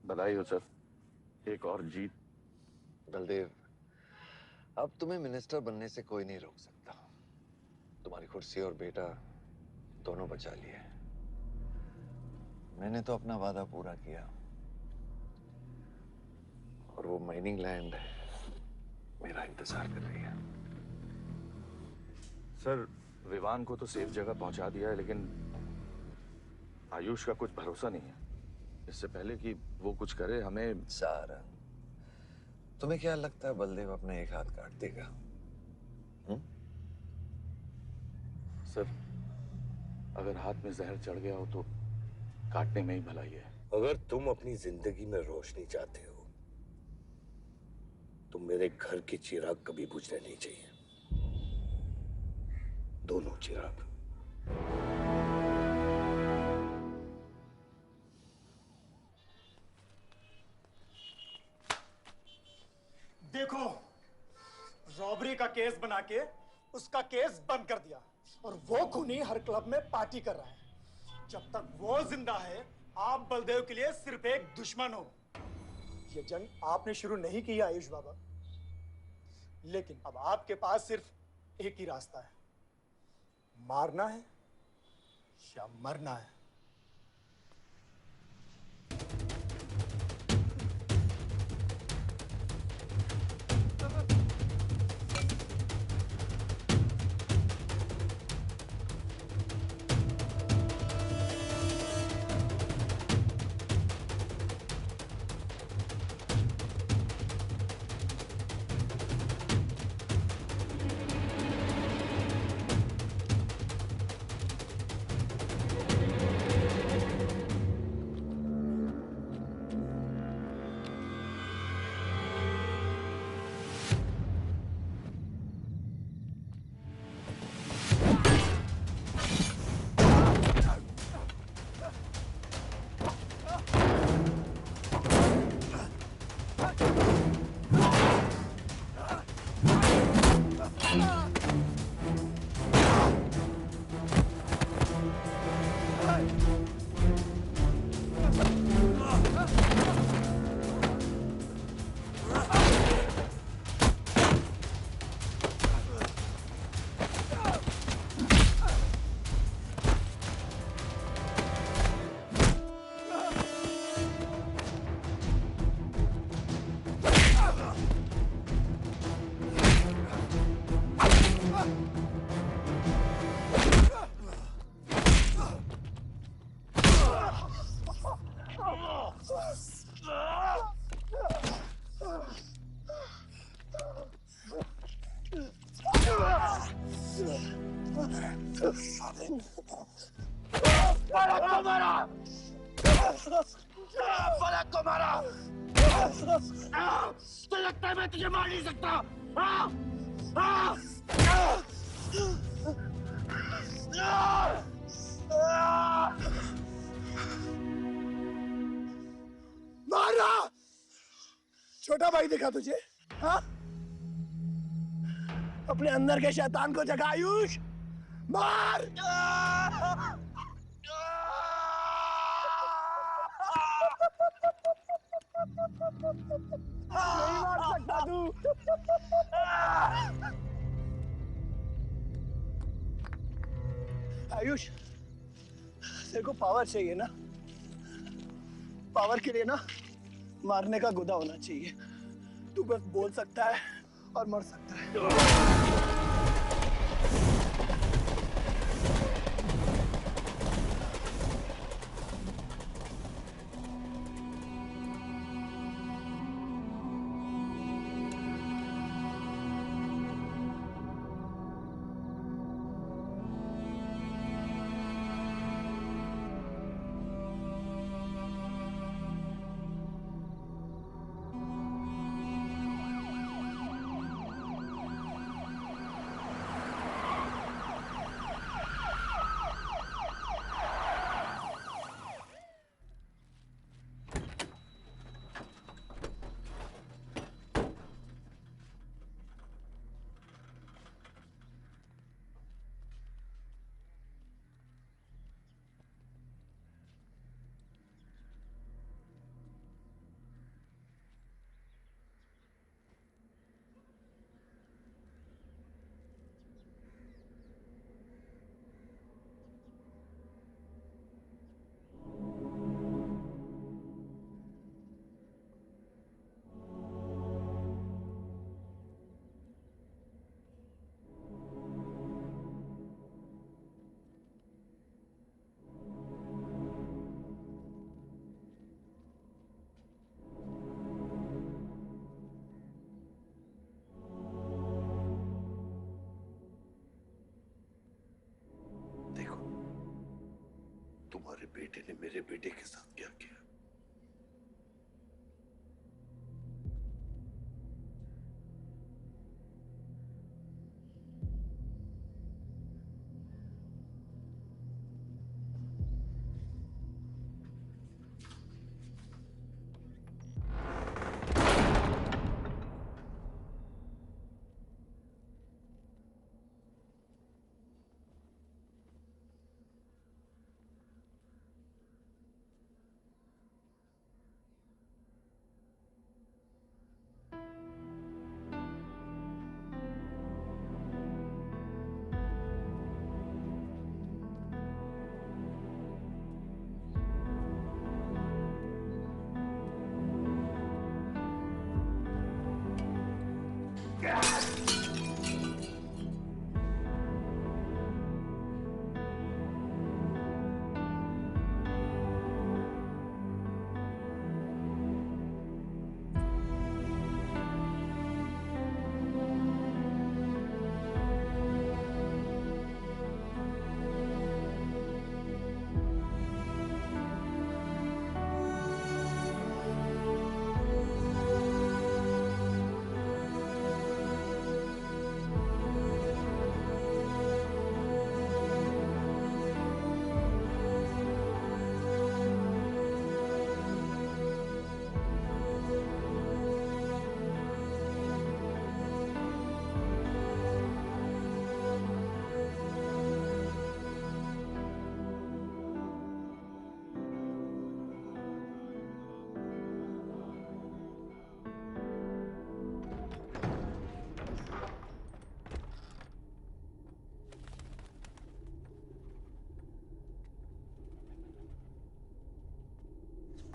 बधाई हो सर, एक और जीत। बलदेव, अब तुम्हें मिनिस्टर बनने से कोई नहीं रोक सकता। तुम्हारी कुर्सी और बेटा दोनों बचा लिए। मैंने तो अपना वादा पूरा किया और वो माइनिंग लैंड मेरा इंतजार कर रही है। सर, विवान को तो सेफ जगह पहुंचा दिया है, लेकिन आयुष का कुछ भरोसा नहीं है। इससे पहले कि वो कुछ करे हमें। सारा, तुम्हें क्या लगता है बलदेव अपना एक हाथ काट देगा? सर, अगर हाथ में जहर चढ़ गया हो तो काटने में ही भलाई है। अगर तुम अपनी जिंदगी में रोशनी चाहते हो तो मेरे घर के चिराग कभी बुझने नहीं चाहिए, दोनों चिराग। देखो, रॉबरी का केस बना के उसका केस बंद कर दिया और वो खूनी हर क्लब में पार्टी कर रहा है। जब तक वो जिंदा है, आप बलदेव के लिए सिर्फ एक दुश्मन हो। ये जंग आपने शुरू नहीं की आयुष बाबा, लेकिन अब आपके पास सिर्फ एक ही रास्ता है, मारना है या मरना है। फलक को मारा। तो लगता है मैं तुझे मार नहीं सकता। मारा। छोटा भाई दिखा तुझे? हाँ? अपने अंदर के शैतान को जगा आयुष। मार। नहीं मार सकता तू। आयुष, तेरे को पावर चाहिए ना? पावर के लिए ना मारने का गुदा होना चाहिए। तू बस बोल सकता है और मर सकता है। तुम्हारे बेटे ने मेरे बेटे के साथ क्या किया?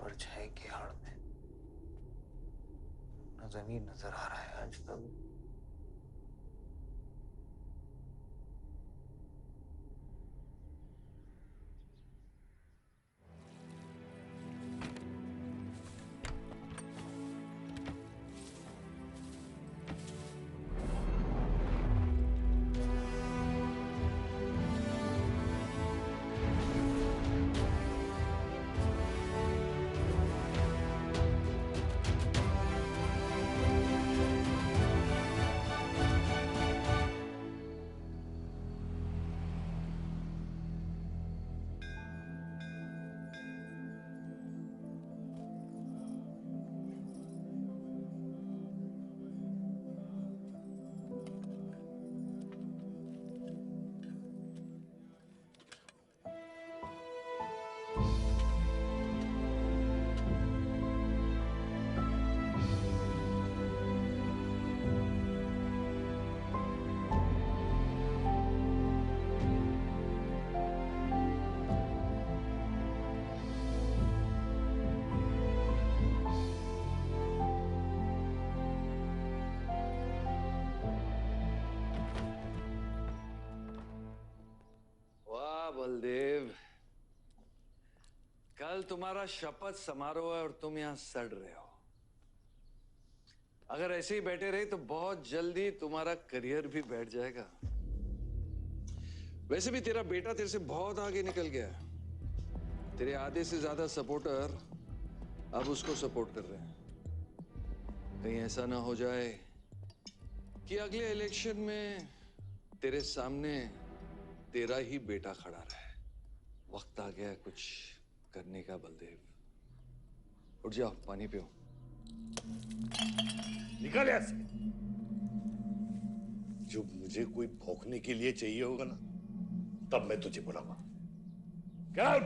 परछाई की आड़ में न जमीन नजर आ रहा है आज तक। बलदेव, कल तुम्हारा शपथ समारोह है और तुम यहां सड़ रहे हो। अगर ऐसे ही बैठे रहे तो बहुत जल्दी तुम्हारा करियर भी बैठ जाएगा। वैसे भी तेरा बेटा तेरे से बहुत आगे निकल गया है। तेरे आधे से ज्यादा सपोर्टर अब उसको सपोर्ट कर रहे हैं। कहीं ऐसा ना हो जाए कि अगले इलेक्शन में तेरे सामने तेरा ही बेटा खड़ा रहे। वक्त आ गया है कुछ करने का बलदेव। उठ जाओ, पानी पियो। निकल यहाँ से। जब मुझे कोई भौंकने के लिए चाहिए होगा ना, तब मैं तुझे बुलाऊंगा। Get out!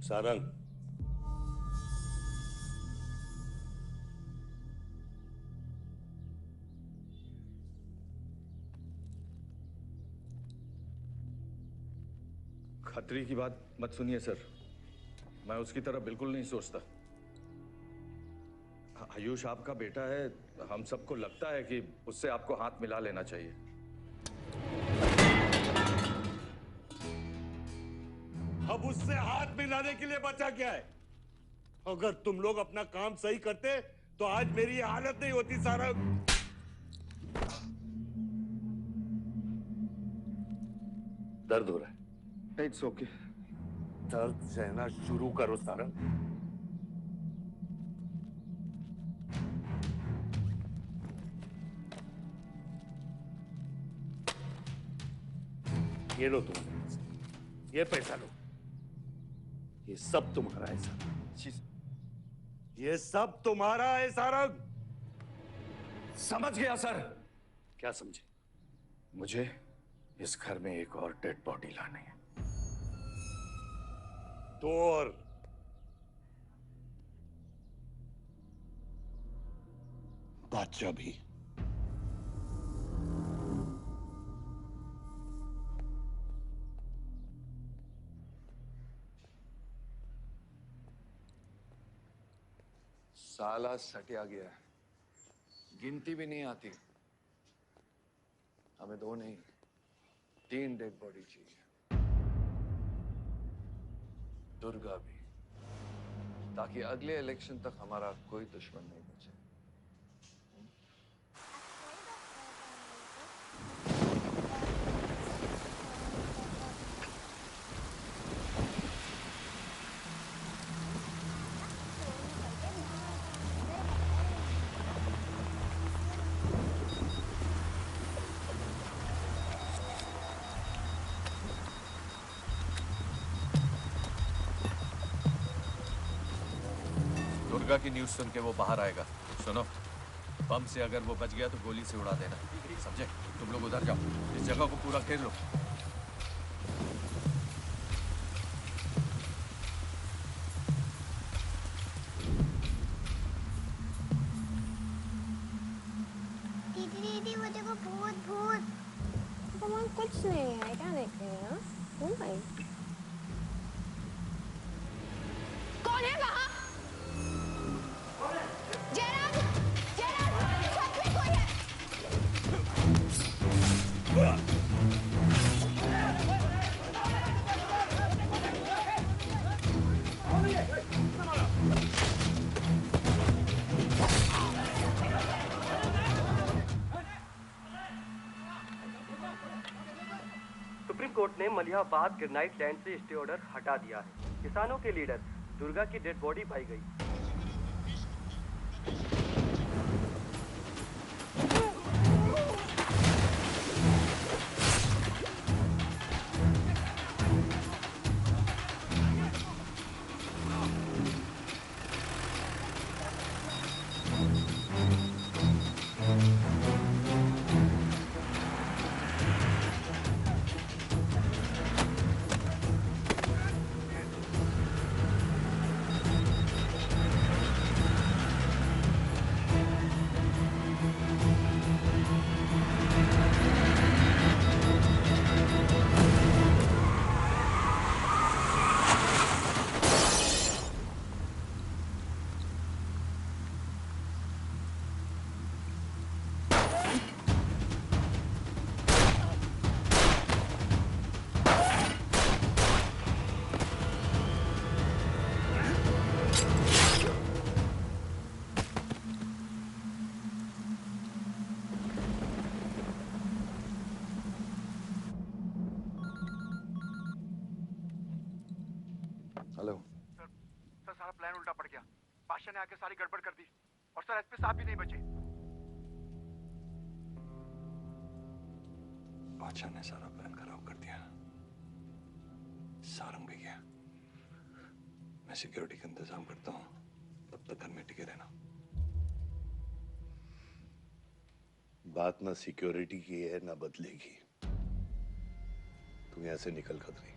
सारंग, खतरी की बात मत सुनिए सर, मैं उसकी तरह बिल्कुल नहीं सोचता। आयुष आपका बेटा है, हम सबको लगता है कि उससे आपको हाथ मिला लेना चाहिए। अब उससे हाथ मिलाने के लिए बचा क्या है? अगर तुम लोग अपना काम सही करते तो आज मेरी ये हालत नहीं होती। सारा दर्द हो रहा है? It's okay. दर्द सहना शुरू करो सारंग। ये लो तुम, ये पैसा लो। ये सब तुम्हारा है सारंग। ये सब तुम्हारा है सारंग। समझ गया सर। क्या समझे? मुझे इस घर में एक और डेड बॉडी लानी है। तो और बादशाह भी। साला सटिया गया है, गिनती भी नहीं आती। हमें 2 नहीं 3 डेड बॉडी चाहिए। दुर्गा भी, ताकि अगले इलेक्शन तक हमारा कोई दुश्मन नहीं बचे। दुर्गा की न्यूज़ सुन के वो बाहर आएगा। सुनो, बम से अगर वो बच गया तो गोली से उड़ा देना, समझे? तुम लोग उधर जाओ, इस जगह को पूरा घेर लो। दीदी दीदी, वो देखो भूत भूत। कम ऑन कुछ नहीं है, क्या देख रही है? Oh my. कौन है वहाँ? जयराज! जयराज! छत में कोई है? सुप्रीम कोर्ट ने मलिहाबाद ग्रेनाइट लैंड से स्टे ऑर्डर हटा दिया है। किसानों के लीडर दुर्गा की डेड बॉडी पाई गई। हेलो सर सारा प्लान उल्टा पड़ गया। बादशाह ने आके सारी गड़बड़ कर दी और सर एसपी साहब भी नहीं बचे। बादशाह ने सारा प्लान खराब कर दिया। सारंग भी गया। मैं सिक्योरिटी का इंतजाम करता हूँ, तब तक घर में टिके रहना। बात ना सिक्योरिटी की है ना बदलेगी। तू यहाँ से निकल खतरी।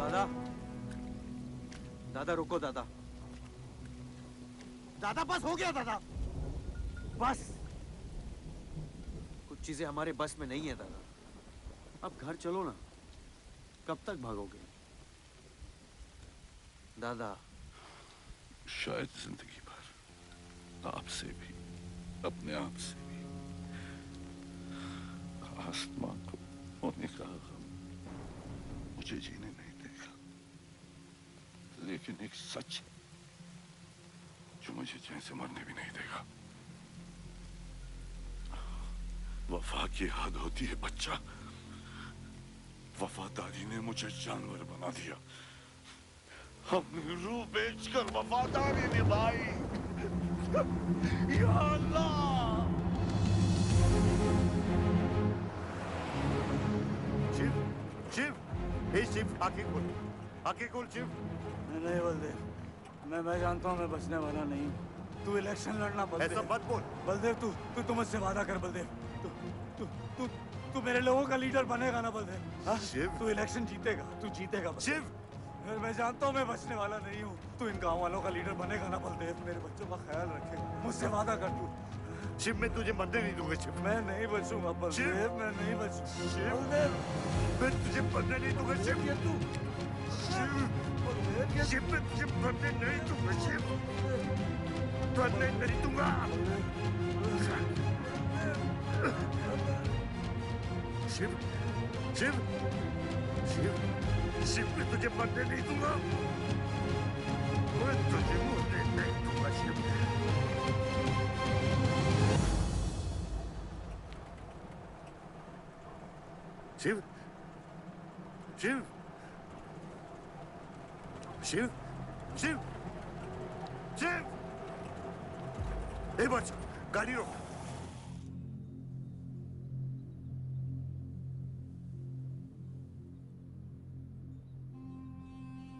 दादा, दादा रुको दादा। दादा बस हो गया दादा। बस कुछ चीजें हमारे बस में नहीं है दादा। अब घर चलो ना, कब तक भागोगे दादा? शायद जिंदगी भर आपसे भी, अपने आप से भी। आसमां को होने का गम मुझे जीने नहीं देगा, लेकिन एक सच जो मुझे चैन से मरने भी नहीं देगा। वफा की हद होती है बच्चा। वफादारी ने मुझे जानवर बना दिया। हमने रूह बेचकर वफादारी निभाई। या अल्लाह! शिव, शिव, हे शिव, आंखें खोल शिव। नहीं बलदेव, मैं जानता हूँ मैं बचने वाला नहीं हूँ। तू इलेक्शन लड़ना बलदेव। ऐसा मत बोल बलदेव। तू मुझसे वादा कर बलदेव। तू मेरे लोगों का लीडर बनेगा ना बलदेव? शिव, तू इलेक्शन जीतेगा, तू जीतेगा शिव। फिर मैं जानता हूँ मैं बचने वाला नहीं हूँ। तू इन गाँव वालों का लीडर बनेगा ना बलदेव? मेरे बच्चों का ख्याल रखेगा, मुझसे वादा कर तू। शिव, मैं तुझे मरने नहीं दूंगा शिव। मैं नहीं बचूंगा बलदेव, मैं नहीं बचूंगा शिव, बलदेव। मैं तुझे मरने नहीं दूंगा शिव। तू शिव, मैं तुझे मरने नहीं दूंगा शिव। मरने नहीं दूंगा। शिव, शिव, शिव, शिव, मैं तुझे मरने नहीं दूंगा। मैं तुझे मरने नहीं दूंगा शिव। शिव, शिव, शिव, शिव, शिव। ए बच्चा, गाड़ी रोक।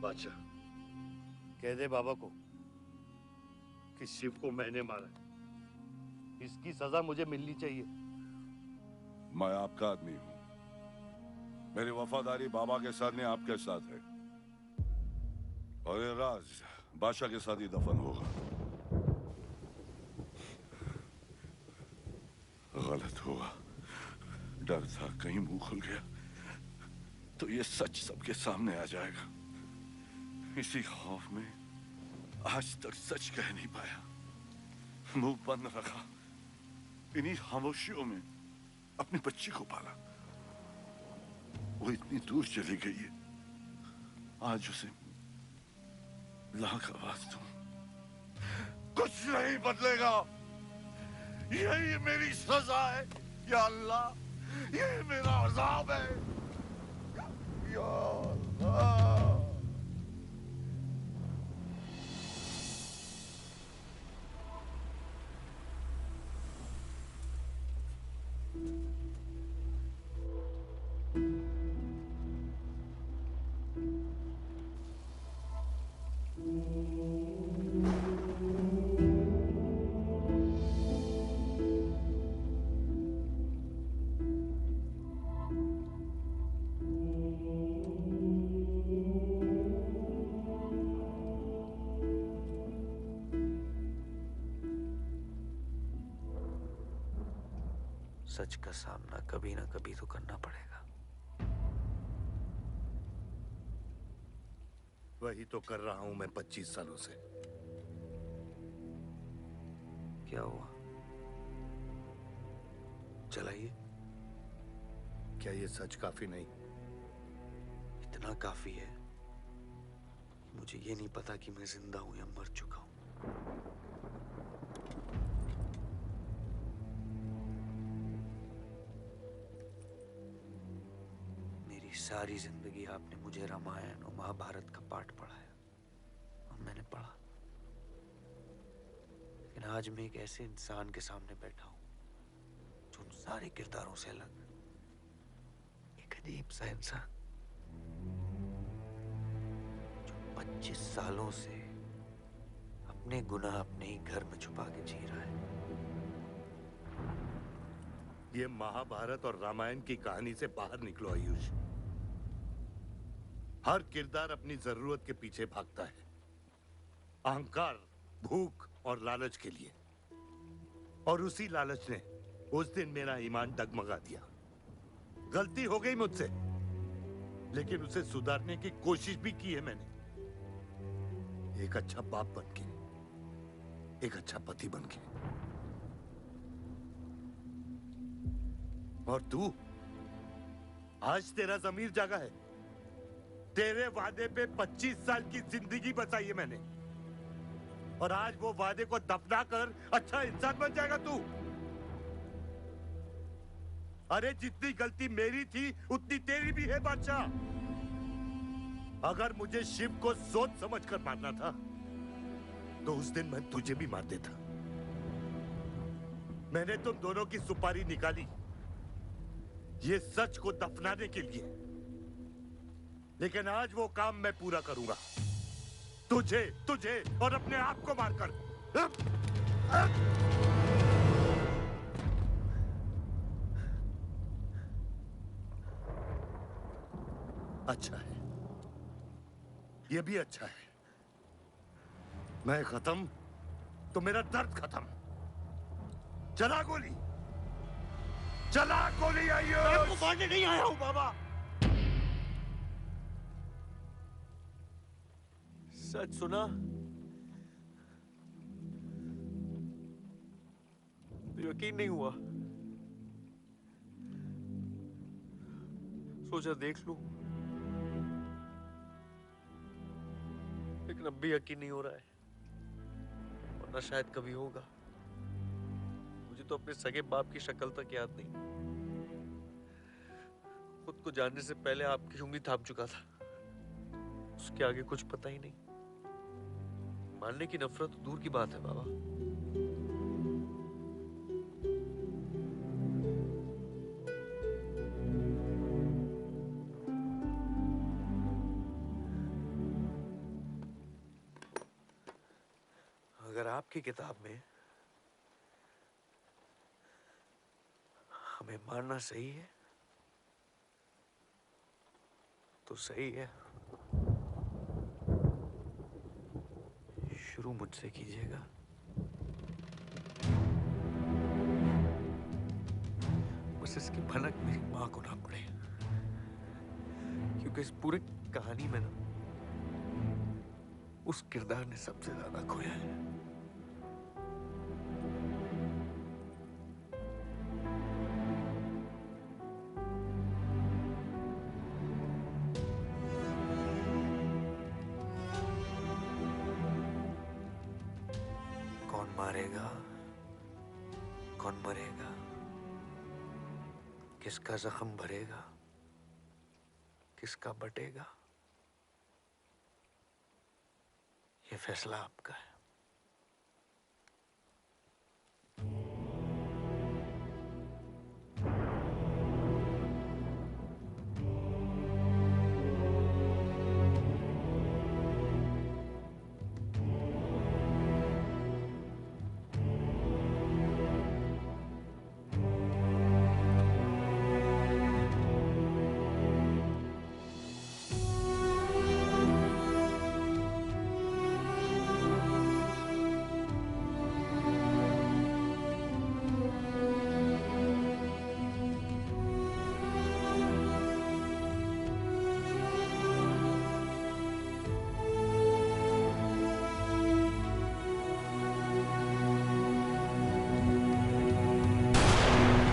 बादशाह, कह दे बाबा को कि शिव को मैंने मारा है। इसकी सजा मुझे मिलनी चाहिए। मैं आपका आदमी हूं। मेरी वफादारी बाबा के साथ नहीं, आपके साथ है। और ये राज बादशाह के साथ ही दफन होगा। गलत हुआ। डर था कहीं मुंह खुल गया तो ये सच सबके सामने आ जाएगा। इसी खौफ में आज तक सच कह नहीं पाया, मुंह बंद रखा। इन्हीं खामोशियों में अपनी बच्ची को पाला। वो इतनी दूर चली गई है, आज उसे लाख आवाज दूं, कुछ नहीं बदलेगा। यही मेरी सजा है या अल्लाह, यही मेरा अज़ाब है या अल्लाह। सच का सामना कभी ना कभी तो करना पड़ेगा। वही तो कर रहा हूं मैं 25 सालों से। क्या हुआ? चलाइए। क्या ये सच काफी नहीं? इतना काफी है। मुझे ये नहीं पता कि मैं जिंदा हूं या मर चुका हूं। सारी जिंदगी आपने मुझे रामायण और महाभारत का पाठ पढ़ाया और मैंने पढ़ा। लेकिन आज मैं एक ऐसे इंसान के सामने बैठा हूं जो उन सारे किरदारों से अलग, एक अजीब सा इंसान जो 25 सालों से अपने गुनाह अपने ही घर में छुपा के जी रहा है। ये महाभारत और रामायण की कहानी से बाहर निकलो आयुष। हर किरदार अपनी जरूरत के पीछे भागता है, अहंकार, भूख और लालच के लिए। और उसी लालच ने उस दिन मेरा ईमान डगमगा दिया। गलती हो गई मुझसे, लेकिन उसे सुधारने की कोशिश भी की है मैंने। एक अच्छा बाप बनके, एक अच्छा पति बनके। और तू, आज तेरा ज़मीर जागा है। तेरे वादे पे 25 साल की जिंदगी बचाई है मैंने, और आज वो वादे को दफना कर अच्छा इंसान बन जाएगा तू। अरे जितनी गलती मेरी थी उतनी तेरी भी है बादशाह। अगर मुझे शिव को सोच समझ कर मारना था तो उस दिन मैं तुझे भी मार देता। मैंने तुम दोनों की सुपारी निकाली ये सच को दफनाने के लिए, लेकिन आज वो काम मैं पूरा करूंगा, तुझे तुझे और अपने आप को मारकर। अच्छा है, ये भी अच्छा है। मैं खत्म तो मेरा दर्द खत्म। चला गोली, चला गोली। आइयो, मैं आपको मारने नहीं आया हूं बाबा। सच सुना तो यकीन नहीं हुआ। सोचा देख लूं, लेकिन अब भी यकीन नहीं हो रहा है, वरना शायद कभी होगा। मुझे तो अपने सगे बाप की शक्ल तक याद नहीं। खुद को जानने से पहले आपकी उंगली थाम चुका था, उसके आगे कुछ पता ही नहीं। मानने की नफरत तो दूर की बात है बाबा। अगर आपकी किताब में हमें मारना सही है तो सही है। शुरू मुझसे कीजिएगा। बस इसकी भनक मेरी मां को ना पड़े, क्योंकि इस पूरी कहानी में ना उस किरदार ने सबसे ज्यादा खोया है। कौन मारेगा, कौन मरेगा, किसका जख्म भरेगा, किसका बटेगा, ये फैसला आपका है।